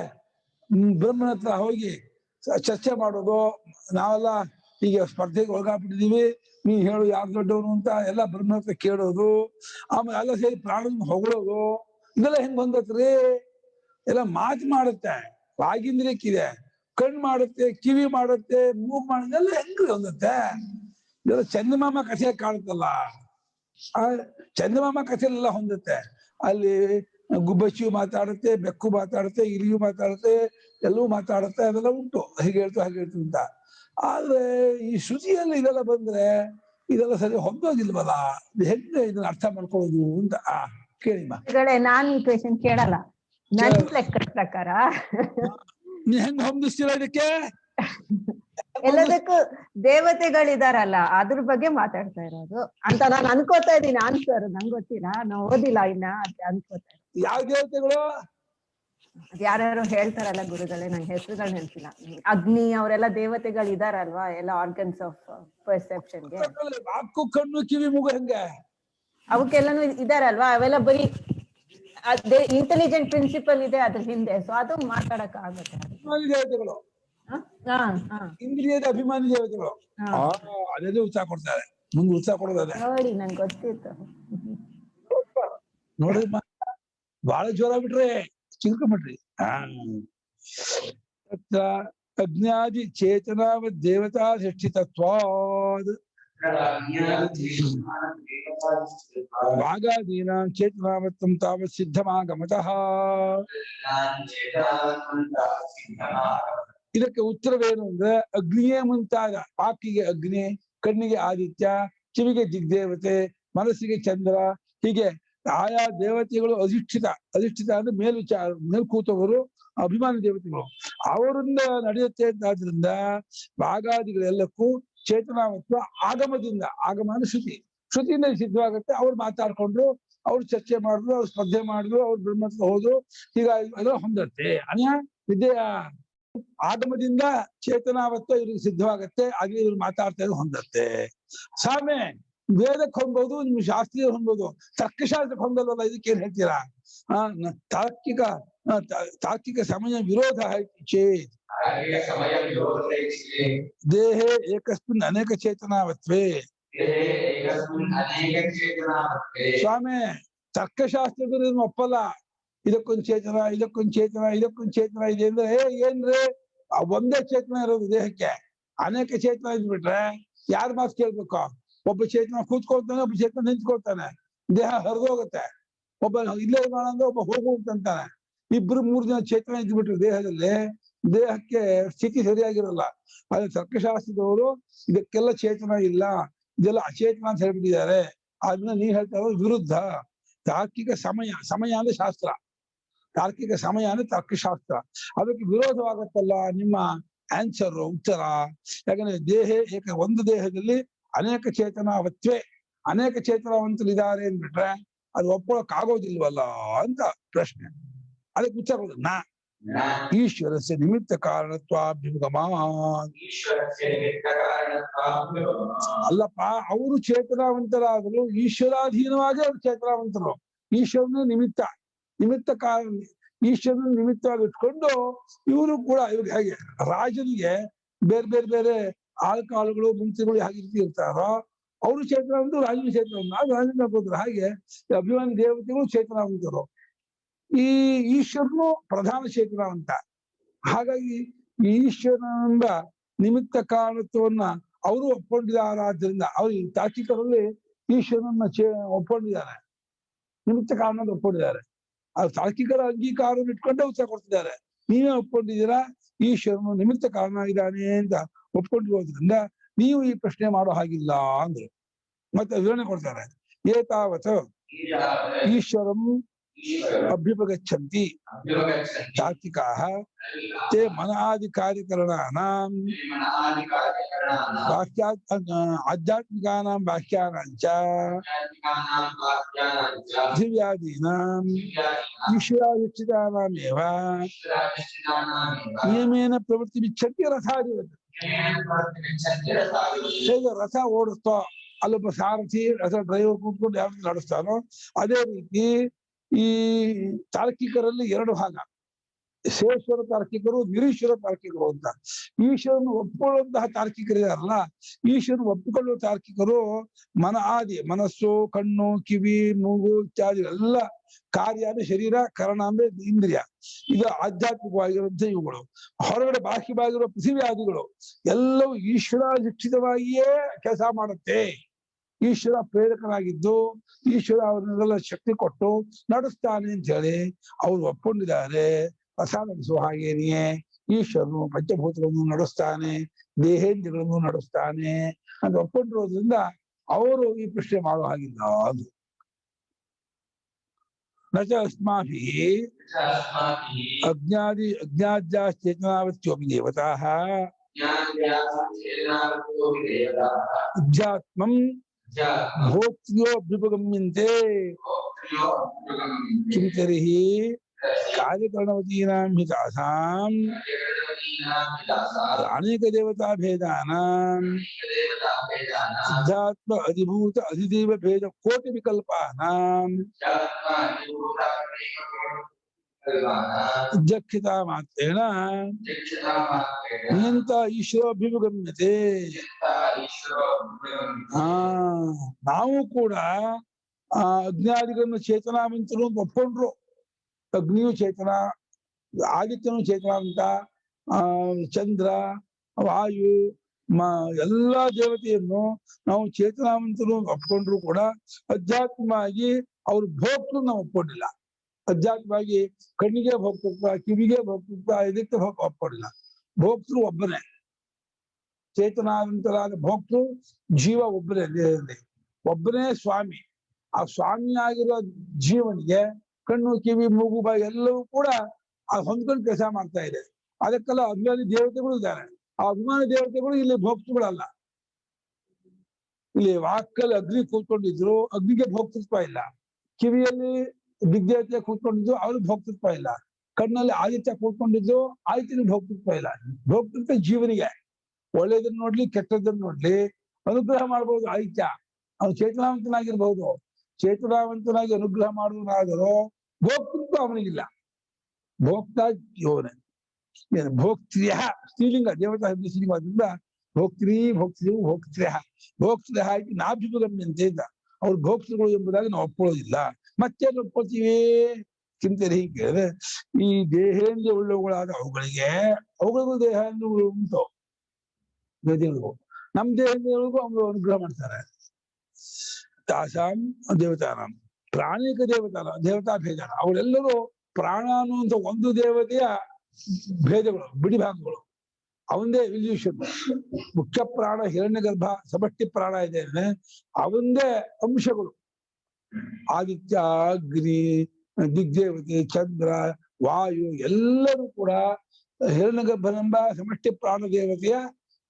ಬ್ರಹ್ಮನ ಹತ್ರ ಹೋಗಿ ಚರ್ಚೆ ಮಾಡೋದು. ನಾವೆಲ್ಲ ಈಗ ಸ್ಪರ್ಧೆಗೆ ಒಳಗಾಗ್ಬಿಟ್ಟಿದೀವಿ, ನೀವ್ ಹೇಳು ಯಾರು ದೊಡ್ಡವನು ಅಂತ ಎಲ್ಲ ಬ್ರಹ್ಮನ ಹತ್ರ ಕೇಳೋದು, ಆಮೇಲೆ ಎಲ್ಲ ಸೇರಿ ಪ್ರಾಣನ ಹೊಗಳೋದು. ಇದೆಲ್ಲ ಹೆಂಗ್ ಬಂದತ್ರಿ? ಎಲ್ಲ ಮಾತು ಮಾಡುತ್ತೆ, ವಾಗಿಂದ್ರಿಯಕ್ಕಿದೆ, ಕಣ್ಣು ಮಾಡುತ್ತೆ, ಕಿವಿ ಮಾಡುತ್ತೆ, ಮೂಗು ಮಾಡುತ್ತೆ, ಎಲ್ಲ ಹೆಂಗ್ರಿ ಹೊಂದತ್ತೆ? ಇದೆಲ್ಲ ಚಂದಮಾಮ ಕಥೆ ಕಾಣುತ್ತಲ್ಲ, ಆ ಚಂದಮಾಮ ಕಥೆಲೆಲ್ಲ ಹೊಂದುತ್ತೆ. ಅಲ್ಲಿ ಗುಬ್ಬಚ್ಚಿಯು ಮಾತಾಡುತ್ತೆ, ಬೆಕ್ಕು ಮಾತಾಡುತ್ತೆ, ಇಲಿಯು ಮಾತಾಡುತ್ತೆ, ಎಲ್ಲವೂ ಮಾತಾಡುತ್ತೆ, ಅದೆಲ್ಲ ಉಂಟು. ಹೀಗೆ ಹೇಳ್ತು ಹಾಗೆ ಹೇಳ್ತು ಅಂತ. ಆದ್ರೆ ಈ ಶ್ರುತಿಯಲ್ಲಿ ಇದೆಲ್ಲ ಬಂದ್ರೆ ಇದೆಲ್ಲ ಸರಿ ಹೊಂದೋದಿಲ್ವಲ್ಲ, ಹೆಂಗೆ ಇದನ್ನ ಅರ್ಥ ಮಾಡ್ಕೊಳ್ಳೋದು ಅಂತ ಕೇಳಿಮ್ಮ. ನಾನು ಈ ಕ್ವೆಶ್ಚನ್ ಕೇಳಲ್ಲ, ನನ್ನ ಲೆಕ್ಕದ ಪ್ರಕಾರ ನೀವ್ ಹೆಂಗ್ ಹೊಂದಿಸ್ತೀರ ಇದಕ್ಕೆ? ಎಲ್ಲದಕ್ಕೂ ದೇವತೆಗಳಿದಾರಲ್ಲ, ಅದ್ರ ಬಗ್ಗೆ ಮಾತಾಡ್ತಾ ಇರೋದು ಅಂತ ನಾನು ಅನ್ಕೋತಾ ಇದ್ದೀನಿ. ಆನ್ಸರ್ ನಂಗೆ ಗೊತ್ತಿಲ್ಲ, ನಾವು ಓದಿಲ್ಲ ಇನ್ನ, ಅಂತ ಅನ್ಕೋತಾ ಇದ್ದೀನಿ. ಯಾವ ದೇವತೆಗಳು? ಯಾರ್ಯಾರು ಹೇಳ್ತಾರಲ್ಲ ಗುರುಗಳೇ, ನಂಗೆ ಹೆಸರುಗಳು ನೆನ್ಸಿಲ್ಲ. ಅಗ್ನಿ ಅವರೆಲ್ಲ ದೇವತೆಗಳು ಇದಾರಲ್ವಾ, ಎಲ್ಲ ಆರ್ಗನ್ಸ್ ಆಫ್ ಪರ್ಸೆಪ್ಷನ್ಗೆ. ನಾಲ್ಕು ಕಣ್ಣು, ಕಿವಿ, ಮೂಗು ಹೆಂಗೆ? ಅವಕ್ಕೆಲ್ಲಾನು ಇದಾರಲ್ವಾ, ಅವೆಲ್ಲ ಬರೀ ಅದೇ ಇಂಟೆಲಿಜೆಂಟ್ ಪ್ರಿನ್ಸಿಪಲ್ ಇದೆ ಅದ್ರ ಹಿಂದೆ. ಸೊ ಅದು ಮಾತಾಡಕ್ ಆಗುತ್ತೆ. ದೇವತೆಗಳು, ಇಂದ್ರಿಯದ ಅಭಿಮಾನಿ ದೇವತೆಗಳು, ಅದೇ ಉತ್ಸಾಹ ಕೊಡ್ತಾರೆ. ಮುಂದೆ ಉತ್ಸಾಹ ಕೊಡೋದೇ ನೋಡಿ, ನಂಗೆ ಗೊತ್ತಿತ್ತು. ನೋಡಿ ಬಹಳ ಜೋರ ಬಿಟ್ರೆ ಚಿಲ್ಕೊಂಬಿಟ್ರಿ. ಅಜ್ಞಾದಿ ಚೇತನಾವ ದೇವತಾ ಸೃಷ್ಟಿತತ್ವಾದ್ ಭಾಗಾದೀನಾಂ ಚೇತನಾವತ್ತಂ ತಾವತ್ ಸಿದ್ಧಮಾಗಮತಃ. ಇದಕ್ಕೆ ಉತ್ತರವೇನು ಅಂದ್ರೆ ಅಗ್ನಿಯೇ ಮುಂತಾದ, ಆಕಿಗೆ ಅಗ್ನಿ, ಕಣ್ಣಿಗೆ ಆದಿತ್ಯ, ಕಿವಿಗೆ ದಿಗ್ದೇವತೆ, ಮನಸ್ಸಿಗೆ ಚಂದ್ರ, ಹೀಗೆ ಆಯಾ ದೇವತೆಗಳು ಅಧಿಷ್ಠಿತ ಅಂದ್ರೆ ಮೇಲ್ ಕೂತವರು ಅಭಿಮಾನಿ ದೇವತೆಗಳು, ಅವರಿಂದ ನಡೆಯುತ್ತೆ ಅಂತಾದ್ರಿಂದ ಭಾಗಾದಿಗಳೆಲ್ಲಕ್ಕೂ ಚೇತನಾವತ್ವ ಆಗಮದಿಂದ, ಆಗಮ ಅಂದ್ರೆ ಶ್ರುತಿಯಿಂದ ಸಿದ್ಧವಾಗುತ್ತೆ. ಅವ್ರು ಮಾತಾಡ್ಕೊಂಡ್ರು, ಅವ್ರು ಚರ್ಚೆ ಮಾಡಿದ್ರು, ಅವ್ರು ಸ್ಪರ್ಧೆ ಮಾಡಿದ್ರು, ಅವ್ರು ಬ್ರಹ್ಮತ್ವ ಹೋದ್ರು, ಹೀಗಾಗಿ ಅದರ ಹೊಂದತ್ತೆ. ಅನ್ಯ ವಿದ್ಯೆಯ ಆಗಮದಿಂದ ಚೇತನಾವತ್ವ ಇವ್ರಿಗೆ ಸಿದ್ಧವಾಗತ್ತೆ, ಹಾಗೆ ಇವ್ರು ಮಾತಾಡ್ತಾ ಇದ್ರು ಹೊಂದತ್ತೆ. ಸಾಮೆ ವೇದಕ್ಕೆ ಹೊಂಬೋದು, ನಿಮ್ಗೆ ಶಾಸ್ತ್ರೀಯ ಹೊಂಬೋದು, ತರ್ಕಶಾಸ್ತ್ರಕ್ಕೆ ಹೊಂದಲ್ವಲ್ಲ, ಇದಕ್ಕೇನ್ ಹೇಳ್ತೀರಾ? ತಾರ್ಕಿಕ ಸಮಯ ವಿರೋಧ ಚೇತ್ ದೇಹೇ ಏಕಸ್ಮಿನ್ ಅನೇಕ ಚೇತನಾವತ್ವೇ. ಸ್ವಾಮಿ ತರ್ಕಶಾಸ್ತ್ರದಲ್ಲಿ ಒಪ್ಪಲ್ಲ, ಇದಕ್ಕೊಂದು ಚೇತನ, ಇದಕ್ಕೊಂದು ಚೇತನ, ಇದಕ್ಕೊಂದು ಚೇತನ ಇದೆ ಅಂದ್ರೆ ಏನ್ರಿ ಒಂದೇ ಚೇತನ ಇರೋದು ದೇಹಕ್ಕೆ. ಅನೇಕ ಚೇತನ ಇದ್ಬಿಟ್ರೆ ಯಾರ ಮಾತು ಕೇಳ್ಬೇಕು? ಒಬ್ಬ ಚೇತನ ಕೂತ್ಕೊಳ್ತಾನೆ, ಒಬ್ಬ ಚೇತನ ನಿಂತ್ಕೊಳ್ತಾನೆ, ದೇಹ ಹರಿದೋಗುತ್ತೆ. ಒಬ್ಬ ಇಲ್ಲೇ ಇರೋಣ ಅಂದ್ರೆ ಒಬ್ಬ ಹೋಗುವಂತಾನೆ. ಇಬ್ರು 3 ಜನ ಚೇತನ ಇದ್ಬಿಟ್ರೆ ದೇಹದಲ್ಲಿ, ದೇಹಕ್ಕೆ ಸ್ಥಿತಿ ಸರಿಯಾಗಿರಲ್ಲ. ಆದ್ರೆ ತರ್ಕಶಾಸ್ತ್ರದವರು ಇದಕ್ಕೆಲ್ಲ ಚೇತನ ಇಲ್ಲ, ಇದೆಲ್ಲ ಅಚೇತನ ಅಂತ ಹೇಳ್ಬಿಟ್ಟಿದ್ದಾರೆ. ಅದನ್ನ ನೀವ್ ಹೇಳ್ತಾ ಇರೋದು ವಿರುದ್ಧ. ತಾರ್ಕಿಕ ಸಮಯ ಅಂದ್ರೆ ಶಾಸ್ತ್ರ, ತಾರ್ಕಿಕ ಸಮಯ ಅಂದ್ರೆ ತರ್ಕಶಾಸ್ತ್ರ, ಅದಕ್ಕೆ ವಿರೋಧವಾಗತ್ತಲ್ಲ ನಿಮ್ಮ ಆನ್ಸರ್, ಉತ್ತರ. ಯಾಕಂದ್ರೆ ಒಂದು ದೇಹದಲ್ಲಿ ಅನೇಕ ಚೇತನಾವತ್ವೇ, ಅನೇಕ ಚೇತನವಂತರಿದ್ದಾರೆ ಅಂದ್ಬಿಟ್ರೆ ಅದು ಒಪ್ಕೊಳಕ್ ಆಗೋದಿಲ್ವಲ್ಲ ಅಂತ ಪ್ರಶ್ನೆ. ಅದಕ್ಕೆ ಉತ್ತರ ಈಶ್ವರಸ್ಯ ನಿಮಿತ್ತ ಕಾರಣತ್ವಾಭ್ಯುಗಮ. ಅಲ್ಲಪ್ಪ, ಅವರು ಚೇತನಾವಂತರಾದ್ರು, ಈಶ್ವರಾಧೀನವಾಗಿ ಅವ್ರು ಚೇತನಾವಂತರು. ಈಶ್ವರನ ನಿಮಿತ್ತ ಕಾರಣ, ಈಶ್ವರನ ನಿಮಿತ್ತವಾಗಿ ಇಟ್ಕೊಂಡು ಇವರು ಕೂಡ, ಇವ್ರಿಗೆ ಹೇಗೆ ರಾಜನಿಗೆ ಬೇರೆ ಆಳ್ಕಾಳುಗಳು ಮಂತ್ರಿಗಳು ಹೇಗೆ ಇರ್ತಾರೋ, ಅವರು ಚೇತನಾವಂತರು, ರಾಜನ ಚೇತನಾವಂತ, ರಾಜನ ಹೋದ್ರು. ಹಾಗೆ ಅಭಿಮಾನಿ ದೇವತೆಗಳು ಚೇತನಾವಂತರು, ಈ ಈಶ್ವರನು ಪ್ರಧಾನ ಚೇತನಾವಂತ. ಹಾಗಾಗಿ ಈಶ್ವರನಿಂದ ನಿಮಿತ್ತ ಕಾರಣತ್ವವನ್ನ ಅವರು ಒಪ್ಕೊಂಡಿದ್ದಾರಾದ್ರಿಂದ ಅವ್ರು ತಾರ್ಕಿಕರಲ್ಲಿ ಈಶ್ವರನನ್ನ ಒಪ್ಕೊಂಡಿದ್ದಾರೆ, ನಿಮಿತ್ತ ಕಾರಣ ಒಪ್ಕೊಂಡಿದ್ದಾರೆ. ಅವ್ರು ತಾರ್ಕಿಕರ ಅಂಗೀಕಾರವನ್ನು ಇಟ್ಕೊಂಡೇ ಉತ್ತರ ಕೊಡ್ತಿದ್ದಾರೆ. ನೀವೇ ಒಪ್ಕೊಂಡಿದ್ದೀರಾ ಈಶ್ವರನು ನಿಮಿತ್ತ ಕಾರಣ ಇದ್ದಾನೆ ಅಂತ ಒಪ್ಕೊಂಡಿರೋದ್ರಿಂದ ನೀವು ಈ ಪ್ರಶ್ನೆ ಮಾಡೋ ಹಾಗಿಲ್ಲ ಅಂದ್ರು. ಮತ್ತೆ ವಿವರಣೆ ಕೊಡ್ತಾರೆ. ಏತಾವತ್ ಈಶ್ವರಂ ಅಭ್ಯುಪಗಚ್ಚಂತಿ ತಾರ್ಕಿಕಾಃ ತೇ ಮನಾದಿಕಾರ್ಯಕರಣಾನಾಂ ಆಧ್ಯಾತ್ಮಿಕಾನಾಂ ವಾಕ್ಯಾನಾಂಚ ಪೃಥಿವ್ಯಾದೀನಾಂ ಈಶ್ವರಾಧಿಷ್ಠಿತಾನಾಮೇವ ನಿಯಮೇನ ಪ್ರವೃತ್ತಿ ವಿಚ್ಛತ್ಯ ರಥಾಧಿಪತಿ. ಹೇಗೆ ರಥ ಓಡಿಸ್ತೋ, ಅಲ್ಲೊಬ್ಬ ಸಾರಥಿ ರಥ ಡ್ರೈವರ್ ಕೂತ್ಕೊಂಡು ಯಾವ ನಡೆಸ್ತಾನೋ, ಅದೇ ರೀತಿ ಈ ತಾರ್ಕಿಕರಲ್ಲಿ 2 ಭಾಗ, ಶೇಶ್ವರ ತಾರ್ಕಿಕರು, ನಿರೀಶ್ವರ ತಾರ್ಕಿಕರು ಅಂತ. ಈಶ್ವರನ್ನು ಒಪ್ಪಿಕೊಳ್ಳುವಂತಹ ತಾರ್ಕಿಕರಿದಾರಲ್ಲ, ಈಶ್ವರನ್ನು ಒಪ್ಪಿಕೊಳ್ಳುವ ತಾರ್ಕಿಕರು ಮನಸ್ಸು, ಕಣ್ಣು, ಕಿವಿ, ಮೂಗು ಇತ್ಯಾದಿ ಎಲ್ಲ ಕಾರ್ಯ ಅಂದ್ರೆ ಶರೀರ, ಕರಣ ಅಂದ್ರೆ ಇಂದ್ರಿಯ, ಇದು ಆಧ್ಯಾತ್ಮಿಕವಾಗಿರುವಂತ ಇವುಗಳು. ಹೊರಗಡೆ ಬಾಹ್ಯವಾಗಿರುವ ಪೃಥಿವ್ಯಾದಿಗಳು ಎಲ್ಲವೂ ಈಶ್ವರಾಧಿಷ್ಠಿತವಾಗಿಯೇ ಕೆಲಸ ಮಾಡುತ್ತೆ. ಈಶ್ವರ ಪ್ರೇರಕನಾಗಿದ್ದು ಈಶ್ವರ ಅವ್ರನ್ನೆಲ್ಲ ಶಕ್ತಿ ಕೊಟ್ಟು ನಡೆಸ್ತಾನೆ ಅಂತ ಹೇಳಿ ಅವ್ರು ಒಪ್ಕೊಂಡಿದ್ದಾರೆ. ರಸ ನಡೆಸುವ ಹಾಗೇನೆಯೇ ಈಶ್ವರನು ಪಂಚಭೂತಗಳನ್ನು ನಡೆಸ್ತಾನೆ, ದೇಹೇಂದ್ರಗಳನ್ನು ನಡೆಸ್ತಾನೆ ಅಂತ ಒಪ್ಕೊಂಡಿರೋದ್ರಿಂದ ಅವರು ಈ ಪ್ರಶ್ನೆ ಮಾಡೋ ಹಾಗಿಲ್ಲ. ಅದು ನಚ ಅಸ್ಮಾಭಿ ಅಜ್ಞಾದ್ಯಾಶ್ಚೇತನಾವತ್ಯೋಪಿ ದೇವತಾಃ ಅಧ್ಯಾತ್ಮಂ ಭೋಕ್ತ್ಯೋ ಅಭ್ಯುಪಗಮ್ಯಂತೆ ಕಿಂ ತರ್ಹಿ ಕಾರ್ಯಕರಣವತೀನಾಂ ಹಿ ತಾಸಾಂ ಅನೇಕ ದೇವತಾ ಭೇದಾನಾಂ ಅಧ್ಯಾತ್ಮ ಅಧಿಭೂತ ಅಧಿದೇವ ಭೇದ ಕೋಟಿ ವಿಕಲ್ಪಾನಾಂ ಅಧ್ಯಕ್ಷತಾ ಮಾತ್ರೇಣ ನಿಯಂತ ಈಶ್ವರಾಭ್ಯುಪಗಮ್ಯತೆ. ನಾವು ಕೂಡ ಅಗ್ನಿಯಾದಿಗಳನ್ನು ಚೇತನಾವಂತರು ಅಂತ ಒಪ್ಕೊಂಡ್ರು. ಅಗ್ನಿಯು ಚೇತನ, ಆದಿತ್ಯನು ಚೇತನಾವಂತ, ಚಂದ್ರ, ವಾಯು ಎಲ್ಲಾ ದೇವತೆಯನ್ನು ನಾವು ಚೇತನಾವಂತರು ಒಪ್ಕೊಂಡ್ರು ಕೂಡ ಅಧ್ಯಾತ್ಮವಾಗಿ ಅವ್ರ ಭೋಕ್ತೃ ನಾವು ಒಪ್ಕೊಂಡಿಲ್ಲ. ಅಧ್ಯಾತ್ಮವಾಗಿ ಕಣ್ಣಿಗೆ ಭೋಕ್ತೃತ್ವ, ಕಿವಿಗೆ ಭೋಕ್ತೃತ್ವ, ಇದಕ್ಕೆ ಒಪ್ಕೊಂಡಿಲ್ಲ. ಭೋಕ್ತೃ ಒಬ್ಬನೇ, ಚೇತನಾವಂತರಾದ ಭೋಕ್ತೃ ಜೀವ ಒಬ್ಬನೇ, ದೇಹದಲ್ಲಿ ಒಬ್ಬನೇ ಸ್ವಾಮಿ. ಆ ಸ್ವಾಮಿಯಾಗಿರೋ ಜೀವನಿಗೆ ಕಣ್ಣು, ಕಿವಿ, ಮೂಗು, ಬಾಯಿ ಎಲ್ಲವೂ ಕೂಡ ಹೊಂದ್ಕೊಂಡು ಕೆಲಸ ಮಾಡ್ತಾ ಇದೆ. ಅದಕ್ಕೆಲ್ಲ ಅಭಿಮಾನಿ ದೇವತೆಗಳು ಇದ್ದಾರೆ. ಆ ಅಭಿಮಾನಿ ದೇವತೆಗಳು ಇಲ್ಲಿ ಭೋಕ್ತೃಗಳಲ್ಲ. ಇಲ್ಲಿ ವಾಕಲ್ಲಿ ಅಗ್ನಿ ಕೂತ್ಕೊಂಡಿದ್ರು, ಅಗ್ನಿಗೆ ಭೋಕ್ತೃತ್ವ ಇಲ್ಲ. ಕಿವಿಯಲ್ಲಿ ದಿಗ್ದೇವತೆ ಕೂತ್ಕೊಂಡಿದ್ರು, ಅವ್ರಿಗೆ ಭೋಕ್ತೃತ್ವ ಇಲ್ಲ. ಕಣ್ಣಲ್ಲಿ ಆದಿತ್ಯ ಕೂತ್ಕೊಂಡಿದ್ರು, ಆದಿತ್ಯನಿಗೆ ಭೋಕ್ತೃತ್ವ ಇಲ್ಲ. ಭೋಕ್ತೃತ್ವ ಜೀವನಿಗೆ. ಒಳ್ಳೇದನ್ನ ನೋಡ್ಲಿ, ಕೆಟ್ಟದನ್ನ ನೋಡ್ಲಿ ಅನುಗ್ರಹ ಮಾಡ್ಬೋದು ಆದಿತ್ಯ. ಅವನು ಚೇತನಾವಂತನಾಗಿರ್ಬಹುದು. ಚೇತನಾವಂತನಾಗಿ ಅನುಗ್ರಹ ಮಾಡುವನಾದರೂ ಭೋಕ್ತೃತ್ವ ಅವನಿಗಿಲ್ಲ. ಭೋಕ್ತ ಯೋನೆ ಭೋಕ್ತ್ರಿಯ ಸ್ತ್ರೀಲಿಂಗ, ದೇವತಾ ಸ್ತ್ರೀಲಿಂಗದಿಂದ ಭೋಕ್ತ್ರಿ, ಭೋಕ್ತೃ, ಭೋಕ್ತ್ರಿಯ. ಭೋಕ್ತೃ ಆಗಿ ನಾಭಿಗಮ್ಯಂತೆ ಅಂತ ಅವ್ರು ಭೋಕ್ತೃಗಳು ಎಂಬುದಾಗಿ ನಾವು ಒಪ್ಕೊಳ್ಳೋದಿಲ್ಲ. ಮತ್ತೇನು ಒಪ್ಕೊಳ್ತೀವಿ ಚಿಂತನೆ ಹೀಗೆ ಕೇಳಿದ್ರೆ, ಈ ದೇಹೇಂದ್ರಿಯ ಉಳ್ಳವುಗಳಾದ ಅವುಗಳಿಗೂ ದೇಹೇಂದ್ರಿಯಗಳು ಉಂಟು. ದೇವತೆಗಳಿಗೂ ನಮ್ ದೇಹೇಂದ್ರಿಯಗಳಿಗೂ ಅವರು ಅನುಗ್ರಹ ಮಾಡ್ತಾರೆ. ತಾಸಾಂ ದೇವತಾನಾಂ ಪ್ರಾಣಿಕ ದೇವತಾ ಭೇದ. ಅವಳೆಲ್ಲರೂ ಪ್ರಾಣ ಅನ್ನುವಂಥ ಒಂದು ದೇವತೆಯ ಭೇದಗಳು, ಬಿಡಿ ಭಾಗಗಳು. ಅವಂದೇ ಇಲ್ಯೂಷನ್. ಮುಖ್ಯ ಪ್ರಾಣ ಹಿರಣ್ಯಗರ್ಭ ಸಮಷ್ಟಿ ಪ್ರಾಣ ಇದೆ, ಅವಂದೇ ಅಂಶಗಳು. ಆದಿತ್ಯ, ಅಗ್ನಿ, ದಿಗ್ದೇವತೆ, ಚಂದ್ರ, ವಾಯು ಎಲ್ಲರೂ ಕೂಡ ಹಿರಣ್ಯಗರ್ಭನೆಂಬ ಸಮಷ್ಟಿ ಪ್ರಾಣ ದೇವತೆಯ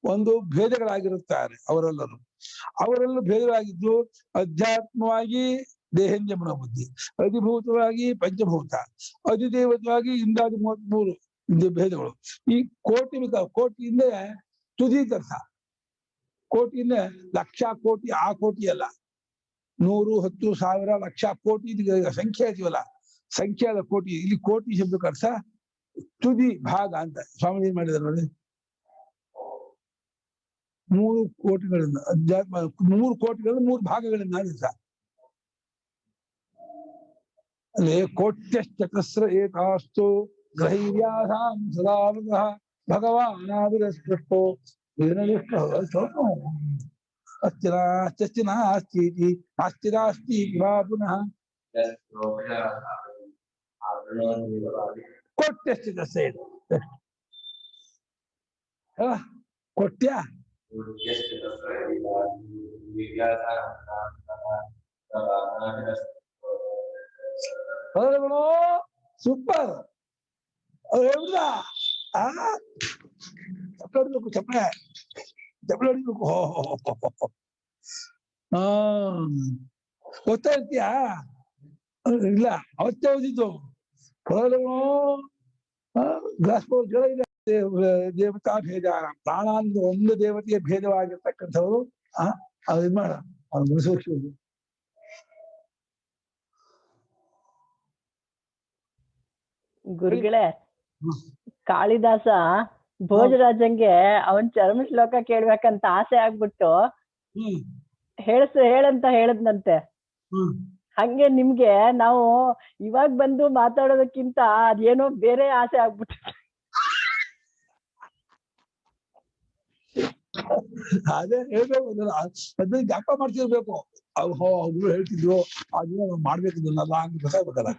ಒಂದು ಭೇದಗಳಾಗಿರುತ್ತಾರೆ. ಅವರೆಲ್ಲರೂ ಭೇದವಾಗಿದ್ದು ಅಧ್ಯಾತ್ಮವಾಗಿ ದೇಹೇಂದ್ರಿಯ ಮನೋಬುದ್ಧಿ, ಅಧಿಭೂತವಾಗಿ ಪಂಚಭೂತ, ಅಧಿದೇವತವಾಗಿ ಇಂದಾದಿ 33 ಭೇದಗಳು. ಈ ಕೋಟಿಯಿಂದ ತುದಿ ತರ್ಥ. ಕೋಟಿಯಿಂದ ಲಕ್ಷ, ಕೋಟಿ, ಆ ಕೋಟಿ ಅಲ್ಲ. 100, 10, 1000, ಲಕ್ಷ, ಕೋಟಿ ಸಂಖ್ಯೆ ಇದೀವಲ್ಲ, ಸಂಖ್ಯೆಯಾದ ಕೋಟಿ. ಇಲ್ಲಿ ಕೋಟಿ ಶಬ್ದಕ್ಕೆ ಅರ್ಥ ತುದಿ ಭಾಗ ಅಂತ. ಸ್ವಾಮಿ ಏನ್ ಮಾಡಿದಾರೆ ನೋಡಿ, 3 ಕೋಟಿಗಳಿಂದ ಅಧ್ಯಾತ್ಮ, 3 ಕೋಟಿಗಳಿಂದ 3 ಭಾಗಗಳಿಂದ ಅರ್ಥ. ಅಲ್ಲಿ ಕೋಟ್ಯಶ್ಚತಸ್ರ ಏಕಾಸ್ತು ಗ್ರಹೀವ್ಯಾಸಾಂ ಸದಾವೃತಃ ಭಗವಾನಾವಿರಸ್ಪೃಷ್ಟೋ ಅಸ್ತಿನಾಸ್ತೀತಿ ನಾಸ್ತಿರಾಸ್ತಿ ವಾ ಪುನಃ. ಕೋಟ್ಯಶ್ಚತಸ್ರ ಕೋಟ್ಯ ಸೂಪರ್. ಚಪ್ಪಲಿಡ್ಬೇಕು, ಚಪ್ಪಳೆ ಹೊಡಿಬೇಕು. ಓದ್ತಾ ಇರ್ತೀಯಾ? ಇಲ್ಲ, ಅವತ್ತೇ ಓದಿದ್ದು. ದೇವತಾ ಭೇದ, ಪ್ರಾಣ ಅಂದ್ರೆ ಒಂದು ದೇವತೆಯ ಭೇದವಾಗಿರ್ತಕ್ಕಂಥವ್ರು. ಅದು ಮಾಡ ಅವ್ನು ಮುಗಿಸೋದು. ಗುರುಗಳೇ, ಕಾಳಿದಾಸ ಭೋಜರಾಜಂಗೆ ಅವನ್ ಚರ್ಮ ಶ್ಲೋಕ ಕೇಳ್ಬೇಕಂತ ಆಸೆ ಆಗ್ಬಿಟ್ಟು ಹೇಳಂತ ಹೇಳದ್ನಂತೆ. ಹಂಗೆ ನಿಮ್ಗೆ ನಾವು ಇವಾಗ ಬಂದು ಮಾತಾಡೋದಕ್ಕಿಂತ ಅದೇನೋ ಬೇರೆ ಆಸೆ ಆಗ್ಬಿಟ್ಟು. ಅದೇ ಹೇಳ್ಬೇಕು, ಅದನ್ನ ಜ್ಞಾಪ ಮಾಡ್ತಿರ್ಬೇಕು. ಅವ್ರು ಹೇಳ್ತಿದ್ರು ಅದನ್ನ ಮಾಡ್ಬೇಕಿದ್ನಲ್ಲ ಹಂಗ ಗೊತ್ತಾಗ್ಬೇಕಲ್ಲ.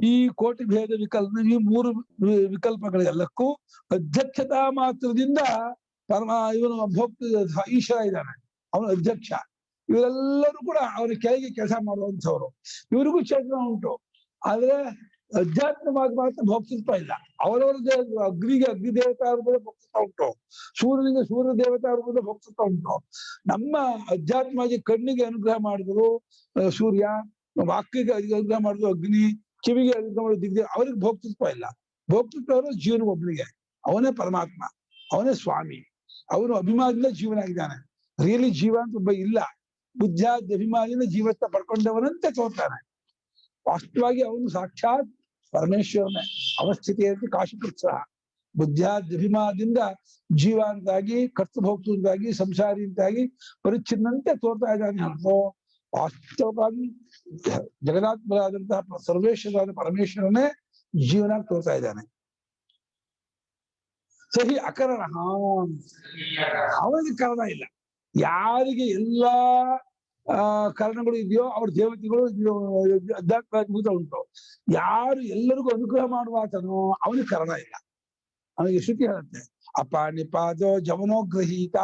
ಈ ಕೋಟಿ ಭೇದ ಈ 3 ವಿಕಲ್ಪಗಳೆಲ್ಲಕ್ಕೂ ಅಧ್ಯಕ್ಷತಾ ಮಾತ್ರದಿಂದ ಇವನು ಭೋಕ್ತ ಈಶ್ವರ ಇದ್ದಾನೆ, ಅವನು ಅಧ್ಯಕ್ಷ. ಇವರೆಲ್ಲರೂ ಕೂಡ ಅವರ ಕೆಳಗೆ ಕೆಲಸ ಮಾಡುವಂಥವ್ರು. ಇವರಿಗೂ ಚೇತನ ಉಂಟು, ಆದ್ರೆ ಅಧ್ಯಾತ್ಮವಾಗಿ ಮಾತ್ರ ಭೋಕ್ತೃತ್ವ ಇಲ್ಲ. ಅವರವರ ಅಗ್ನಿಗೆ ಅಗ್ನಿ ದೇವತಾ ರೂಪದ ಭೋಕ್ತೃತ್ವ ಉಂಟು, ಸೂರ್ಯನಿಗೆ ಸೂರ್ಯ ದೇವತಾ ರೂಪದ ಭೋಕ್ತೃತ್ವ ಉಂಟು. ನಮ್ಮ ಅಧ್ಯಾತ್ಮವಾಗಿ ಕಣ್ಣಿಗೆ ಅನುಗ್ರಹ ಮಾಡಿದ್ರು ಸೂರ್ಯ, ವಾಕ್ಯಗೆ ಅನುಗ್ರಹ ಮಾಡಿದ್ರು ಅಗ್ನಿ, ಕಿವಿಗೆ ಅನುಗ್ರಹ ಮಾಡಿದ್ರು ದಿಗ್ದೇವ. ಅವ್ರಿಗೆ ಭೋಕ್ತೃತ್ವ ಇಲ್ಲ. ಭೋಕ್ತೃತ್ವ ಅವರು ಜೀವನ ಒಬ್ಬನಿಗೆ, ಅವನೇ ಪರಮಾತ್ಮ, ಅವನೇ ಸ್ವಾಮಿ. ಅವನು ಅಭಿಮಾನದಿಂದ ಜೀವನಾಗಿದ್ದಾನೆ. ರಿಯಲಿ ಜೀವ ಅಂತ ಒಬ್ಬ ಇಲ್ಲ. ಬುದ್ಧಾದಿ ಅಭಿಮಾನದಿಂದ ಜೀವತ್ವ ಪಡ್ಕೊಂಡವನಂತೆ ತೋರ್ತಾನೆ. ವಾಸ್ತವವಾಗಿ ಅವನು ಸಾಕ್ಷಾತ್ ಪರಮೇಶ್ವರನೇ. ಅವಸ್ಥಿತಿಯಲ್ಲಿ ಕಾಶಿಕೃತ್ಸ ಬುದ್ಧಾದ್ಯಭಿಮಾನದಿಂದ ಜೀವ ಅಂತಾಗಿ, ಕರ್ತಭೋಕ್ತೃಂತಾಗಿ, ಸಂಸಾರಿ ಅಂತಾಗಿ ಪರಿಚ್ಛಿನ್ನಂತೆ ತೋರ್ತಾ ಇದ್ದಾನೆ ಹೊರತು ವಾಸ್ತವವಾಗಿ ಜಗದಾತ್ಮರಾದಂತಹ ಸರ್ವೇಶ್ವರಾದ ಪರಮೇಶ್ವರನೇ ಜೀವನ ತೋರ್ತಾ ಇದ್ದಾನೆ. ಸಹಿ ಅಕರಣ, ಅವನಿಗೆ ಕಾರಣ ಇಲ್ಲ. ಯಾರಿಗೆ ಎಲ್ಲಾ ಕಾರಣಗಳು ಇದೆಯೋ ಅವ್ರ ದೇವತೆಗಳು ಅಧ್ಯಾತ್ಮ ಉಂಟು. ಯಾರು ಎಲ್ಲರಿಗೂ ಅನುಗ್ರಹ ಮಾಡುವ ಆತನೋ ಅವನಿಗೆ ಕಾರಣ ಇಲ್ಲ. ಅವನಿಗೆ ಶ್ರುತಿ ಹೇಳುತ್ತೆ ಅಪಾನಿಪಾದೋ ಜವನೋ ಗೃಹೀತ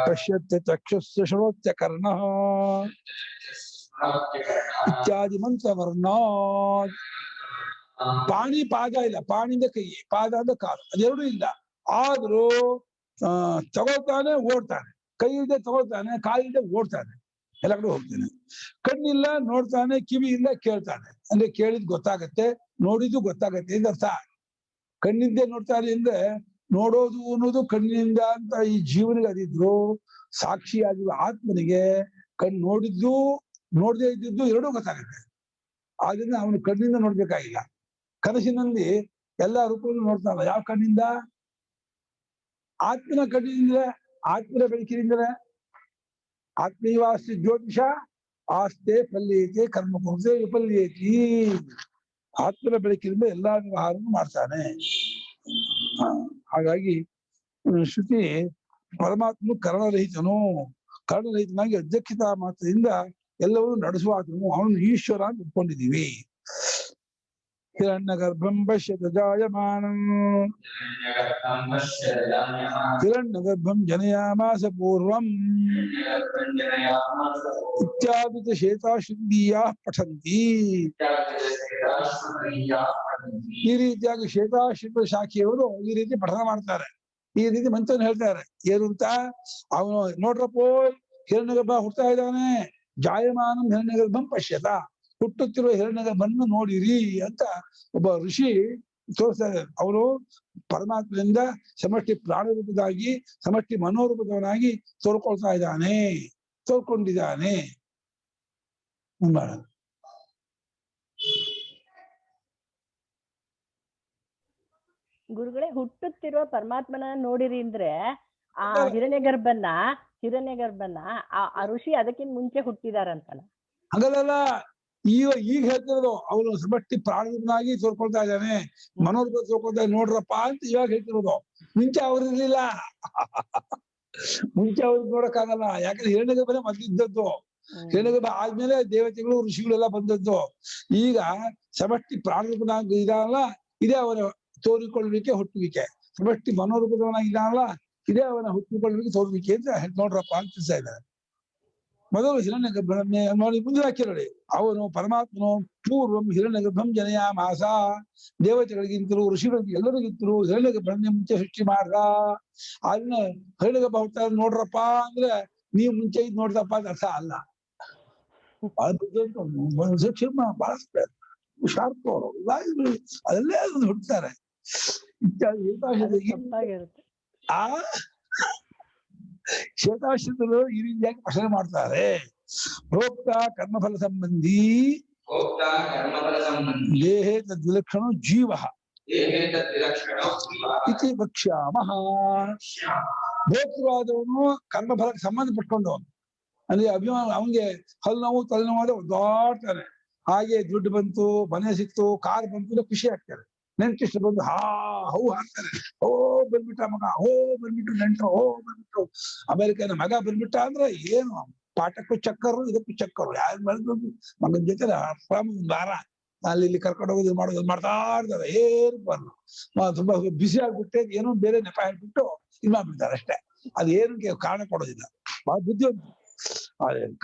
ಪಶ್ಯತ್ಯ ಚಕ್ಷುಸ್ಯ ಶ್ರೋತ್ಯ ಕರ್ಣ ಇತ್ಯಾದಿ ಮಂತ್ರವರ್ಣ. ಪಾಣಿ ಪಾದ ಇಲ್ಲ, ಪಾಣಿಂದ ಕೈ, ಪಾದ ಅಂದ್ರೆ ಕಾಲು, ಅದೆರಡೂ ಇಲ್ಲ. ಆದ್ರೂ ತಗೊಳ್ತಾನೆ ಓಡ್ತಾನೆ, ಕೈಯಿಂದ ತಗೊಳ್ತಾನೆ, ಕಾಲಿಂದ ಓಡ್ತಾನೆ, ಎಲ್ಲ ಕಡೆ ಹೋಗ್ತಾನೆ. ಕಣ್ಣಿಲ್ಲ ನೋಡ್ತಾನೆ, ಕಿವಿ ಇಲ್ಲ ಕೇಳ್ತಾನೆ. ಅಂದ್ರೆ ಕೇಳಿದ್ ಗೊತ್ತಾಗತ್ತೆ, ನೋಡಿದ್ದು ಗೊತ್ತಾಗತ್ತೆ ಅಂತ ಅರ್ಥ. ಕಣ್ಣಿಂದ ನೋಡ್ತಾನೆ ಅಂದ್ರೆ ನೋಡೋದು ಅನ್ನೋದು ಕಣ್ಣಿನಿಂದ ಅಂತ ಈ ಜೀವನಿಗೆ ಅದಿದ್ರು, ಸಾಕ್ಷಿಯಾಗಿರುವ ಆತ್ಮನಿಗೆ ಕಣ್ಣು ನೋಡಿದ್ದು ನೋಡದೇ ಇದ್ದಿದ್ದು ಎರಡೂ ಗೊತ್ತಾಗತ್ತೆ. ಆದ್ರಿಂದ ಅವನು ಕಣ್ಣಿಂದ ನೋಡ್ಬೇಕಾಗಿಲ್ಲ. ಕನಸಿನಲ್ಲಿ ಎಲ್ಲಾ ರೂಪವನ್ನು ನೋಡ್ತಾನಲ್ಲ, ಯಾವ ಕಣ್ಣಿಂದ? ಆತ್ಮನ ಕಣ್ಣಿನಿಂದ, ಆತ್ಮನ ಬೆಳಕಿನಿಂದಲೇ. ಆತ್ಮೀವಾಸ್ತಿ ಜ್ಯೋತಿಷ ಆಸ್ತೆ ಫಲ್ಯೇತಿ ಕರ್ಮ ಕುರುತೆ ವಿಫಲ್ಯೇತಿ. ಆತ್ಮನ ಬೆಳಕಿನಿಂದ ಎಲ್ಲಾ ವ್ಯವಹಾರವನ್ನು ಮಾಡ್ತಾನೆ. ಹಾಗಾಗಿ ಶ್ರುತಿ ಪರಮಾತ್ಮನು ಕರ್ಣರಹಿತನು, ಕರ್ಣರಹಿತನಾಗಿ ಅಧ್ಯಕ್ಷತಾ ಮಾತ್ರದಿಂದ ಎಲ್ಲವನ್ನೂ ನಡೆಸುವ ಆತನು, ಅವನು ಈಶ್ವರ ಅಂತ ಒಪ್ಕೊಂಡಿದ್ದೀವಿ. ಹಿರಣ್ಯ ಗರ್ಭಂ ಪಶ್ಯತ ಜಾಯಮಾನಂ ಹಿರಣ್ಯ ಗರ್ಭಂ ಜನಯಾಮಾಸ ಪೂರ್ವಂ ಇತ್ಯಾದಿ ಶ್ವೇತಾಶ್ವತೀಯಾ ಪಠಂತಿ. ಈ ರೀತಿಯಾಗಿ ಶ್ವೇತಾಶ್ವತ ಶಾಖೆಯವರು ಈ ರೀತಿ ಪಠನ ಮಾಡ್ತಾರೆ, ಈ ರೀತಿ ಮಂತ್ರವನ್ನು ಹೇಳ್ತಾರೆ. ಏನು ಅಂತ? ಅವನು ನೋಡ್ರಪ್ಪೋ ಹಿರಣ್ಯಗರ್ಭ ಹುಡ್ತಾ ಇದ್ದಾನೆ, ಜಾಯಮಾನಂ ಹಿರಣ್ಯಗರ್ಭಂ ಪಶ್ಯತ, ಹುಟ್ಟುತ್ತಿರುವ ಹಿರಣ್ಯಗರ್ಭನ್ನು ನೋಡಿರಿ ಅಂತ ಒಬ್ಬ ಋಷಿ ತೋರಿಸ್ತಾ ಇದ್ದಾರೆ. ಅವನು ಪರಮಾತ್ಮನಿಂದ ಸಮಷ್ಟಿ ಪ್ರಾಣರೂಪದಾಗಿ ಸಮಷ್ಟಿ ಮನೋರೂಪದವನಾಗಿ ತೋರ್ಕೊಳ್ತಾ ಇದ್ದಾನೆ, ತೋರ್ಕೊಂಡಿದ್ದಾನೆ. ಗುರುಗಳೇ, ಹುಟ್ಟುತ್ತಿರುವ ಪರಮಾತ್ಮನ ನೋಡಿರಿ ಅಂದ್ರೆ ಆ ಹಿರಣ್ಯಗರ್ಭನ್ನ ಆ ಋಷಿ ಅದಕ್ಕಿಂತ ಮುಂಚೆ ಹುಟ್ಟಿದಾರಂತಲ್ಲ? ಹಂಗಲ್ಲ, ಈಗ ಹೇಳ್ತಿರೋದು ಅವನು ಸಮಷ್ಟಿ ಪ್ರಾಣರೂಪನಾಗಿ ತೋರ್ಕೊಳ್ತಾ ಇದ್ದಾನೆ, ಮನೋರೂಪ ತೋರ್ಕೊಳ್ತಾ ನೋಡ್ರಪ್ಪ ಅಂತ ಇವಾಗ ಹೇಳ್ತಿರೋದು. ಮುಂಚೆ ಅವ್ರಿರ್ಲಿಲ್ಲ, ಮುಂಚೆ ಅವ್ರಿಗೆ ನೋಡಕ್ಕಾಗಲ್ಲ. ಯಾಕಂದ್ರೆ ಹಿರಣ್ಯಗರ್ಭನೇ ಮೊದಲಿದ್ದದ್ದು. ಹಿರಣ್ಯಗರ್ಭ ಆದ್ಮೇಲೆ ದೇವತೆಗಳು ಋಷಿಗಳೆಲ್ಲ ಬಂದದ್ದು. ಈಗ ಸಮಷ್ಟಿ ಪ್ರಾಣರೂಪನಾಗಿ ಇದಾನಲ್ಲ, ಇದೇ ಅವನ ತೋರಿಕೊಳ್ಳುವಿಕೆ ಹುಟ್ಟುವಿಕೆ. ಸಮಷ್ಟಿ ಮನೋರೂಪದವನಾಗಿದ್ದಾನಲ್ಲ, ಇದೇ ಅವನ ಹುಟ್ಟಿಕೊಳ್ಳುವಿಕೆ ತೋರುವಿಕೆ ಅಂತ ನೋಡ್ರಪ್ಪ ಅಂತ ತಿಳಿಸ್ತಾ ಇದ್ದಾರೆ. ಮೊದಲು ಹಿರಣ್ಯಗರ್ಭನೇ ನೋಡಿ, ಮುಂದಿನ ವಾಕ್ಯ ನೋಡಿ. ಅವನು ಪರಮಾತ್ಮನು ಪೂರ್ವಂ ಹಿರಣ್ಯಗರ್ಭಂ ಜನಯಾಮಾಸ, ದೇವತೆಗಳಿಗಿಂತಲೂ ಋಷಿಗಳಿಗೆ ಎಲ್ಲರಿಗಿಂತಲೂ ಹಿರಣ್ಯಗರ್ಭನೇ ಮುಂಚೆ ಸೃಷ್ಟಿ ಮಾಡ್ದ. ಅದನ್ನ ಹಿರಣ್ಯಗರ್ಭ ಹುಟ್ಟ ನೋಡ್ರಪ್ಪ ಅಂದ್ರೆ ನೀವು ಮುಂಚೆ ಇದ್ ನೋಡ್ದಪ್ಪ ಅಂತ ಅರ್ಥ ಅಲ್ಲ. ಬಹಳ ಶಾರ್ಪ್ ಅವರು ಅದಲ್ಲೇ ಅದನ್ನು ಹುಡ್ತಾರೆ. ಆ ಶ್ವೇತಾಶ್ವತರು ಈ ರೀತಿಯಾಗಿ ಪ್ರಶ್ನೆ ಮಾಡ್ತಾರೆ. ಭೋಕ್ತ ಕರ್ಮಫಲ ಸಂಬಂಧಿ ದೇಹೇ ತದ್ವಿಲಕ್ಷಣೋ ಜೀವ ಇತಿ ವಕ್ಷ್ಯಾಮಃ. ಭೋಕ್ತೃವಾದವನು ಕರ್ಮಫಲಕ್ಕೆ ಸಂಬಂಧಪಟ್ಕೊಂಡವನು. ಅಲ್ಲಿ ಅಭಿಮಾನ, ಅವನಿಗೆ ಹಲ್ಲು ನೋವು ತಲೆನೋವಾದ ಒದ್ದಾಡ್ತಾನೆ. ಹಾಗೆ ದುಡ್ಡು ಬಂತು, ಮನೆ ಸಿಕ್ತು, ಕಾರ್ ಬಂತು, ಖುಷಿ ಆಗ್ತಾರೆ. ನೆಂಟಿಷ್ಟು ಬಂದು ಹೂ ಹಾಕ್ತಾರೆ. ಓ ಬಂದ್ಬಿಟ್ಟ ಮಗ, ಓ ಬಂದ್ಬಿಟ್ಟು ನೆಂಟರು, ಓ ಬಂದ್ಬಿಟ್ಟು ಅಮೆರಿಕನ ಮಗ ಬಂದ್ಬಿಟ್ಟ ಅಂದ್ರೆ ಏನು ಪಾಠಕ್ಕೂ ಚಕ್ಕರು, ಇದಕ್ಕೂ ಚಕ್ಕರು. ಯಾರು ಬೆಳೆದು ಮಗನ ಜೊತೆ ವಾರ ಅಲ್ಲಿ ಇಲ್ಲಿ ಕರ್ಕೊಂಡು ಹೋಗೋದು ಮಾಡೋದು ಮಾಡ್ತಾ ಇರ್ತಾರೆ. ಏನು ಬರಲ್ಲ, ತುಂಬಾ ಬಿಸಿ ಆಗ್ಬಿಟ್ಟೆ, ಏನೋ ಬೇರೆ ನೆಪ ಹೇಳ್ಬಿಟ್ಟು ಇದು ಮಾಡ್ಬಿಡ್ತಾರೆ ಅಷ್ಟೇ. ಅದೇನಕ್ಕೆ ಕಾರಣ ಕೊಡೋದಿಲ್ಲ. ಬಹಳ ಬುದ್ಧಿವಂತ.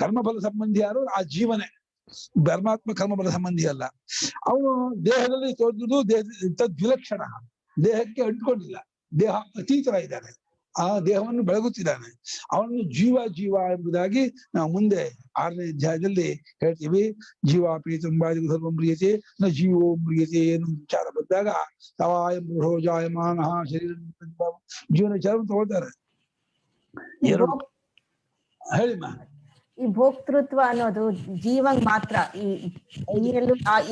ಕರ್ಮಫಲ ಸಂಬಂಧಿ ಯಾರು? ಆ ಜೀವನೇ. ಪರಮಾತ್ಮ ಕರ್ಮಫಲ ಸಂಬಂಧಿ ಅಲ್ಲ. ಅವನು ದೇಹದಲ್ಲಿ ತೋರಿದ್ದು ತದ್ವಿಲಕ್ಷಣ, ದೇಹಕ್ಕೆ ಅಂಟ್ಕೊಂಡಿಲ್ಲ, ದೇಹ ಅತೀತರ ಇದ್ದಾನೆ, ಆ ದೇಹವನ್ನು ಬೆಳಗುತ್ತಿದ್ದಾನೆ. ಅವನು ಜೀವ ಎಂಬುದಾಗಿ ನಾವು ಮುಂದೆ 6ನೇ ಅಧ್ಯಾಯದಲ್ಲಿ ಹೇಳ್ತೀವಿ. ಜೀವಾಪಿ ತುಂಬಾದಿ ಸರ್ವಂ ಪ್ರಿಯತೆ ನ ಜೀವೋ ಪ್ರಿಯತೆ ಏನು ವಿಚಾರ ಬಂದಾಗ ತವಾಯಂ ಜಾಯಮಾನ ಶರೀರ ಜೀವನ ವಿಚಾರವನ್ನು ತಗೊಳ್ತಾರೆ. ಎರಡು ಹೇಳಿಮ್ಮ. ಈ ಭೋಕ್ತೃತ್ವ ಅನ್ನೋದು ಜೀವಂಗ್ ಮಾತ್ರ,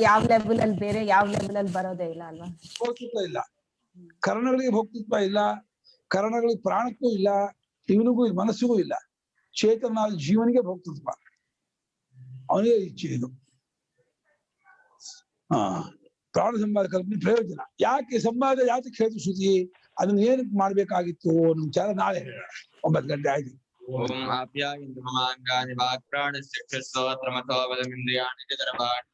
ಯಾವ ಲೆವೆಲ್ ಅಲ್ಲಿ ಬೇರೆ ಯಾವ ಲೆವೆಲ್ ಅಲ್ಲಿ ಬರೋದೇ ಇಲ್ಲ ಅಲ್ವಾ? ಭೋಕ್ತೃತ್ವ ಇಲ್ಲ, ಕರ್ಣಗಳಿಗೆ ಭೋಕ್ತೃತ್ವ ಇಲ್ಲ, ಕರ್ಣಗಳಿಗೆ ಪ್ರಾಣಕ್ಕೂ ಇಲ್ಲ, ಇವನಿಗೂ ಮನಸ್ಸಿಗೂ ಇಲ್ಲ. ಚೇತನ ಜೀವನಿಗೆ ಭೋಕ್ತೃತ್ವ, ಅವನಿಗೆ ಇಚ್ಛೆ ಇದು. ಪ್ರಾಣ ಸಂವಾದ ಕಲ್ಪನೆ ಪ್ರಯೋಜನ. ಯಾಕೆ ಸಂವಾದ ಯಾತಕ್ಕೆ ಹೇಳ್ತು ಶ್ರುತಿ, ಅದನ್ನ ಏನಕ್ಕೆ ಮಾಡ್ಬೇಕಾಗಿತ್ತು ಅನ್ನೋ ವಿಚಾರ ನಾಳೆ ಹೇಳೋಣ. 9 ಗಂಟೆ ಆಯ್ತು. ಓಂ ಆಪ್ಯಾಯಂತು ಮಮಾಂಗಾನಿ ವಾಕ್ಪ್ರಾಣಶ್ಚಕ್ಷುಶ್ರೋತ್ರಮಥೋ ಬಲಮಿಂದ್ರಿಯಾಣಿ ಚ ಸರ್ವಾಣಿ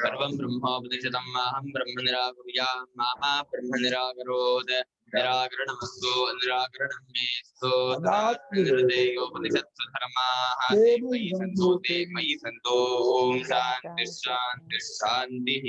ಸರ್ವಂ ಬ್ರಹ್ಮೋಪನಿಷದಂ ಮಾಹಂ ಬ್ರಹ್ಮ ನಿರಾಕುರ್ಯಾಂ ಮಾ ಬ್ರಹ್ಮ ನಿರಾಕರೋತ್ ನಿರಾಕರಣಮಸ್ತು ನಿರಾಕರಣಂ ಮೇಸ್ತು ತದಾತ್ಮನಿರ್ದೇಯೋಪನಿಷತ್ಸು ಧರ್ಮಾಃ ತೇ ಮಯಿ ಸಂತೋ. ಓಂ ಶಾಂತಿ ಶಾಂತಿ ಶಾಂತಿಃ.